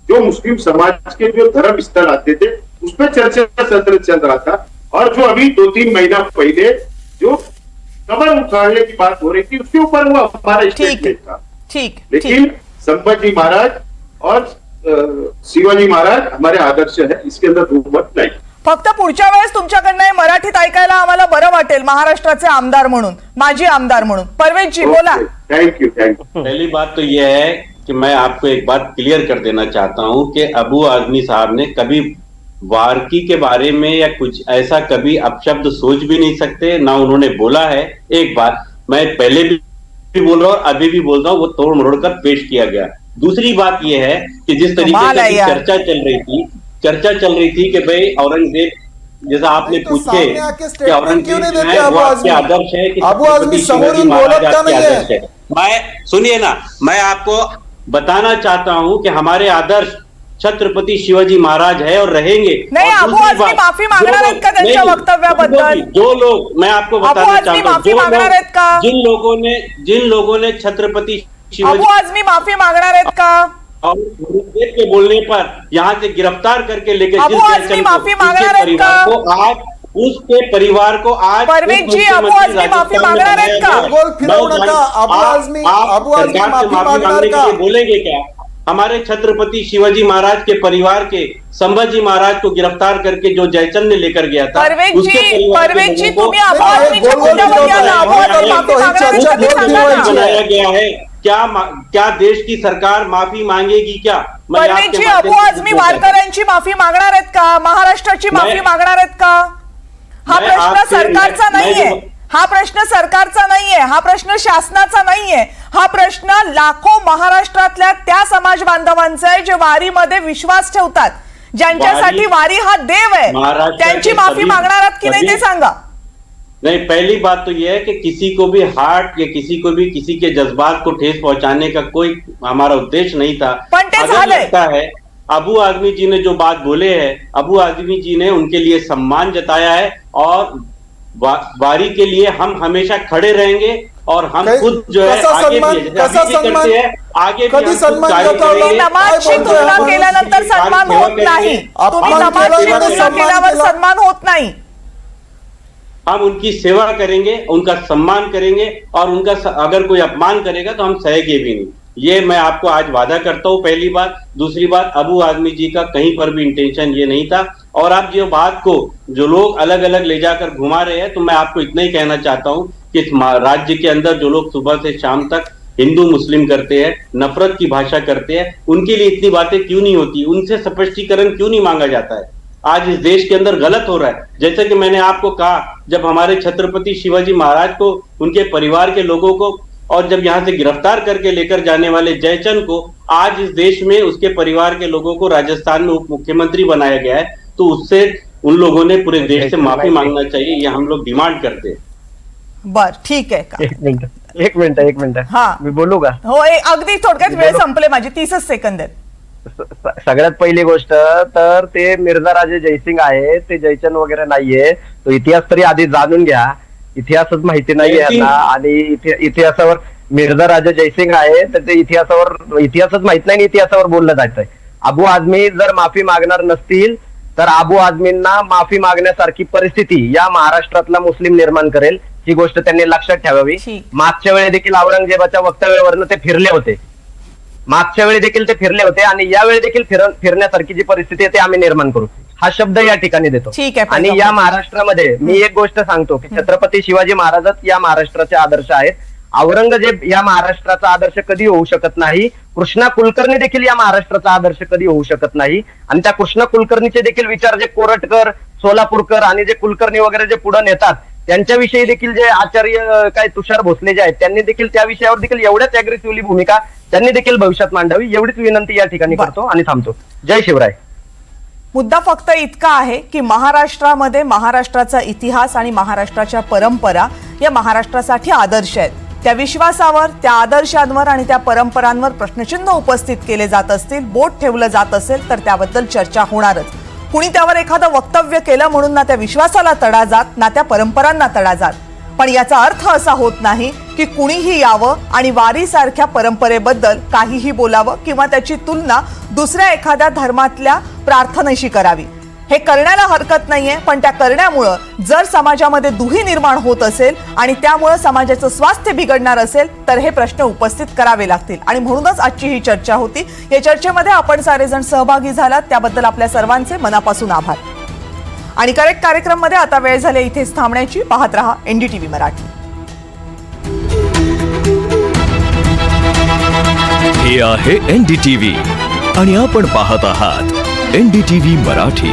जो मुस्लिम समाज के जो धर्म स्थल आते थे उस पर चर्चा सत्र चल रहा था। और जो अभी 2-3 महीना पहले जो कबर उखाड़ने की बात हो रही थी उसके ऊपर वो हमारा ठीक स्टेटमेंट था। ठीक लेकिन संभाजी महाराज और शिवाजी महाराज हमारे आदर्श है, इसके अंदर दो मत नहीं। फक्त पुढच्या वेळेस तुमच्याकडनं हे मराठीत ऐकायला आम्हाला बरं वाटेल, महाराष्ट्राचे आमदार म्हणून, माजी आमदार म्हणून. परवेशजी बोला. Thank you. पहली बात तो यह है कि मैं आपको एक बात क्लियर कर देना चाहता हूं कि अबू आज़मी साहब ने कभी वारकी के बारे में या कुछ ऐसा कभी अपशब्द सोच भी नहीं सकते, ना उन्होंने बोला है। एक बात मैं पहले भी बोल रहा हूं, अभी भी बोल रहा हूं, वो तोड़ मरोड़ कर पेश किया गया। दूसरी बात यह है कि जिस तरीके कमाल है से यार। चर्चा चल रही थी कि भाई औरंगजेब, जैसा आपने नहीं तो पूछे सामने आके कि statement औरंगजेब क्यों नहीं जो देते है अबू वो आज़मी? आपके आदर्श है कि अबू आज़मी छत्रपति समोर शिवाजी येऊन महाराज बोलत का आपके नाहीये? आदर्श है। मैं सुनिए ना, मैं आपको बताना चाहता हूं कि हमारे आदर्श छत्रपति शिवाजी महाराज है और रहेंगे। नहीं, और अबू दूसरी आज़मी बात, माफी मांगणार जो आहेत का लोग- त्यांच्या नहीं, वक्तव्याबद्दल? जो लोग, मैं आपको अबू बताना आज़मी चाहता हूं, माफी जो मांगणार आहेत का? लोग, जिन लोगों ने छत्रपति शिवाजी अबू आझमी माफी मागणार आहेत का? और औरंगजेब के बोलने पर यहाँ से गिरफ्तार करके लेके अबू आज़मी माफी मांगणार आहेत का? उसके परिवार को आज परवेश जी, अबू आज़मी माफी मांगणार आहेत का? गोल फिरवू नका. अबू आझमी माफी मागणार का? बोलेंगे क्या? हमारे छत्रपति शिवाजी महाराज के परिवार के संभाजी महाराज को गिरफ्तार करके जो जयचंद लेकर गया था, परवेश उसके परिवार के परवेश जी, लोगों को तुम्ही अबू नाही, आझमीच्या गोल- गोल मुद्द्यावर या ना. फिरवताय. अबू आझमी माफी ही मागणार आहेत चर्चा का ते गोल सांगा फिरवायची ना. आहे. बनाया गया है। क्या देश की सरकार माफी मांगेगी क्या? मैं परवेश आपके जी, माध्यम अबू से आझमी पूछना चाहता हूं। वारकऱ्यांची माफी मागणार आहेत का? महाराष्ट्राची माफी मागणार आहेत का? हा मैं प्रश्न आपसे- सरकारचा मैं नाहीये. जो- हा प्रश्न सरकारचा नाहीये, हा प्रश्न शासनाचा नाहीये, हा प्रश्न लाखो महाराष्ट्रातल्या त्या समाज बांधवांचा आहे जे वारीमध्ये विश्वास ठेवतात, ज्यांच्यासाठी वारी हा देव आहे. महाराष्ट्राचे त्यांची माफी सभी- मागणार आहात की नाही ते सभी- सांगा. नहीं, पहली बात तो यह है कि किसी को भी हार्ट या किसी को भी किसी के जज्बात को ठेस पहुंचाने का कोई हमारा उद्देश्य नहीं था। पण ते अगर झालंय. लगता है अबू आज़मी जी ने जो बात बोले हैं, अबू आज़मी जी ने उनके लिए सम्मान जताया है और वारी के लिए हम हमेशा खड़े रहेंगे और हम कई- खुद जो है कसा आगे सन्मान- भी जैसे कसा अभी भी सन्मान- करते हैं, आगे भी कधी हम खुद सन्मान कार्य जतावला? करेंगे। तुम्ही नमाजची काय बोलतोय तुलना आपण? केल्यानंतर सन्मान सेवा होत करेंगे. नाही. तुम्ही अपमान नमाजची केला तुलना सन्मान केल्यावर केला. सन्मान होत नाही. हम उनकी सेवा करेंगे, उनका सम्मान करेंगे और उनका अगर कोई अपमान करेगा तो हम सहेंगे भी नहीं। ये मैं आपको आज वादा करता हूं, पहली बात। दूसरी बात, अबू आज़मी जी का कहीं पर भी इंटेंशन ये नहीं था। और आप जो बात को जो लोग अलग अलग ले जाकर घुमा रहे हैं, तो मैं आपको इतना ही कहना चाहता हूं कि इस राज्य के अंदर जो लोग सुबह से शाम तक हिंदू मुस्लिम करते हैं, नफरत की भाषा करते हैं, उनके लिए इतनी बातें क्यों नहीं होती? उनसे स्पष्टीकरण क्यों नहीं मांगा जाता है? आज इस देश के अंदर गलत हो रहा है। जैसे कि मैंने आपको कहा, जब हमारे छत्रपति शिवाजी महाराज को, उनके परिवार के लोगों को और जब यहां से गिरफ्तार करके लेकर जाने वाले जयचंद को आज इस देश में उसके परिवार के लोगों को राजस्थान में उप मुख्यमंत्री बनाया गया है, तो उससे उन लोगों ने पूरे देश से माफी मांगना चाहिए, ये हम लोग डिमांड करते हैं। बर ठीक आहे का? एक मिनिट हा. मी बोलू का? हो अगदी थोडक्यात वेळ संपले माझी 30 सेकंद आहेत. सगळ्यात पहिली गोष्ट तर ते मिर्झा राजे जयसिंग आहे, ते जयचंद वगैरे नाहीये. तो इतिहास तरी आधी जाणून घ्या. इतिहासच माहिती नाहीये यांना, आणि इतिहासावर मिर्झा राजा जयसिंग आहे तर ते इतिहासच माहित नाही, इतिहासावर बोललं जायचंय. अबू आझमी जर माफी मागणार नसतील तर अबू आझमींना माफी मागण्यासारखी परिस्थिती या महाराष्ट्रातला मुस्लिम निर्माण करेल, ही गोष्ट त्यांनी लक्षात ठेवावी. ठीक. मागच्या वेळी देखील औरंगजेबाच्या वक्तव्यावरनं ते फिरले होते. आणि यावेळी देखील फिरण्यासारखी जी परिस्थिती आहे ते आम्ही निर्माण करू, हा शब्द या ठिकाणी देतो. ठीक आहे, आणि या महाराष्ट्रामध्ये मी एक गोष्ट सांगतो की छत्रपती शिवाजी महाराजच या महाराष्ट्राचे आदर्श आहेत. औरंगजेब या महाराष्ट्राचा आदर्श कधी होऊ शकत नाही. कृष्णा कुलकर्णी देखील या महाराष्ट्राचा आदर्श कधी होऊ शकत नाही. आणि त्या कृष्णा कुलकर्णीचे देखील विचार जे कोरटकर, सोलापूरकर आणि जे कुलकर्णी वगैरे जे पुढे नेतात त्यांच्याविषयी देखील जे आचार्य काय तुषार भोसले जे आहेत त्यांनी देखील त्या विषयावर देखील एवढ्याच अग्रेसिव्हली भूमिका त्यांनी देखील भविष्यात मांडावी, एवढीच विनंती या ठिकाणी करतो आणि थांबतो. जय शिवराय. मुद्दा फक्त इतका आहे की महाराष्ट्रामध्ये महाराष्ट्राचा इतिहास आणि महाराष्ट्राच्या परंपरा या महाराष्ट्रासाठी आदर्श आहेत. त्या विश्वासावर, त्या आदर्शांवर आणि त्या परंपरांवर प्रश्नचिन्ह उपस्थित केले जात असतील, बोट ठेवलं जात असेल तर त्याबद्दल चर्चा होणारच. कुणी त्यावर एखादं वक्तव्य केलं म्हणून ना त्या विश्वासाला तडा जात ना त्या परंपरांना तडा जात. पण याचा अर्थ असा होत नाही की कुणीही यावं आणि वारीसारख्या परंपरेबद्दल काहीही बोलावं किंवा त्याची तुलना दुसऱ्या एखाद्या धर्मातल्या प्रार्थनेशी करावी. हे करण्याला हरकत नाहीये, पण त्या करण्यामुळं जर समाजामध्ये दुही निर्माण होत असेल आणि त्यामुळं समाजाचं स्वास्थ्य बिघडणार असेल तर हे प्रश्न उपस्थित करावे लागतील. आणि म्हणूनच आजची ही चर्चा होती. या चर्चेमध्ये आपण सारेजण सहभागी झालात त्याबद्दल आपल्या सर्वांचे मनापासून आभार. आणि करेक्ट कार्यक्रममध्ये आता वेळ झाली इथेच थांबण्याची. पाहत रहा NDTV मराठी. हे आहे NDTV आणि आपण पाहत आहात NDTV मराठी.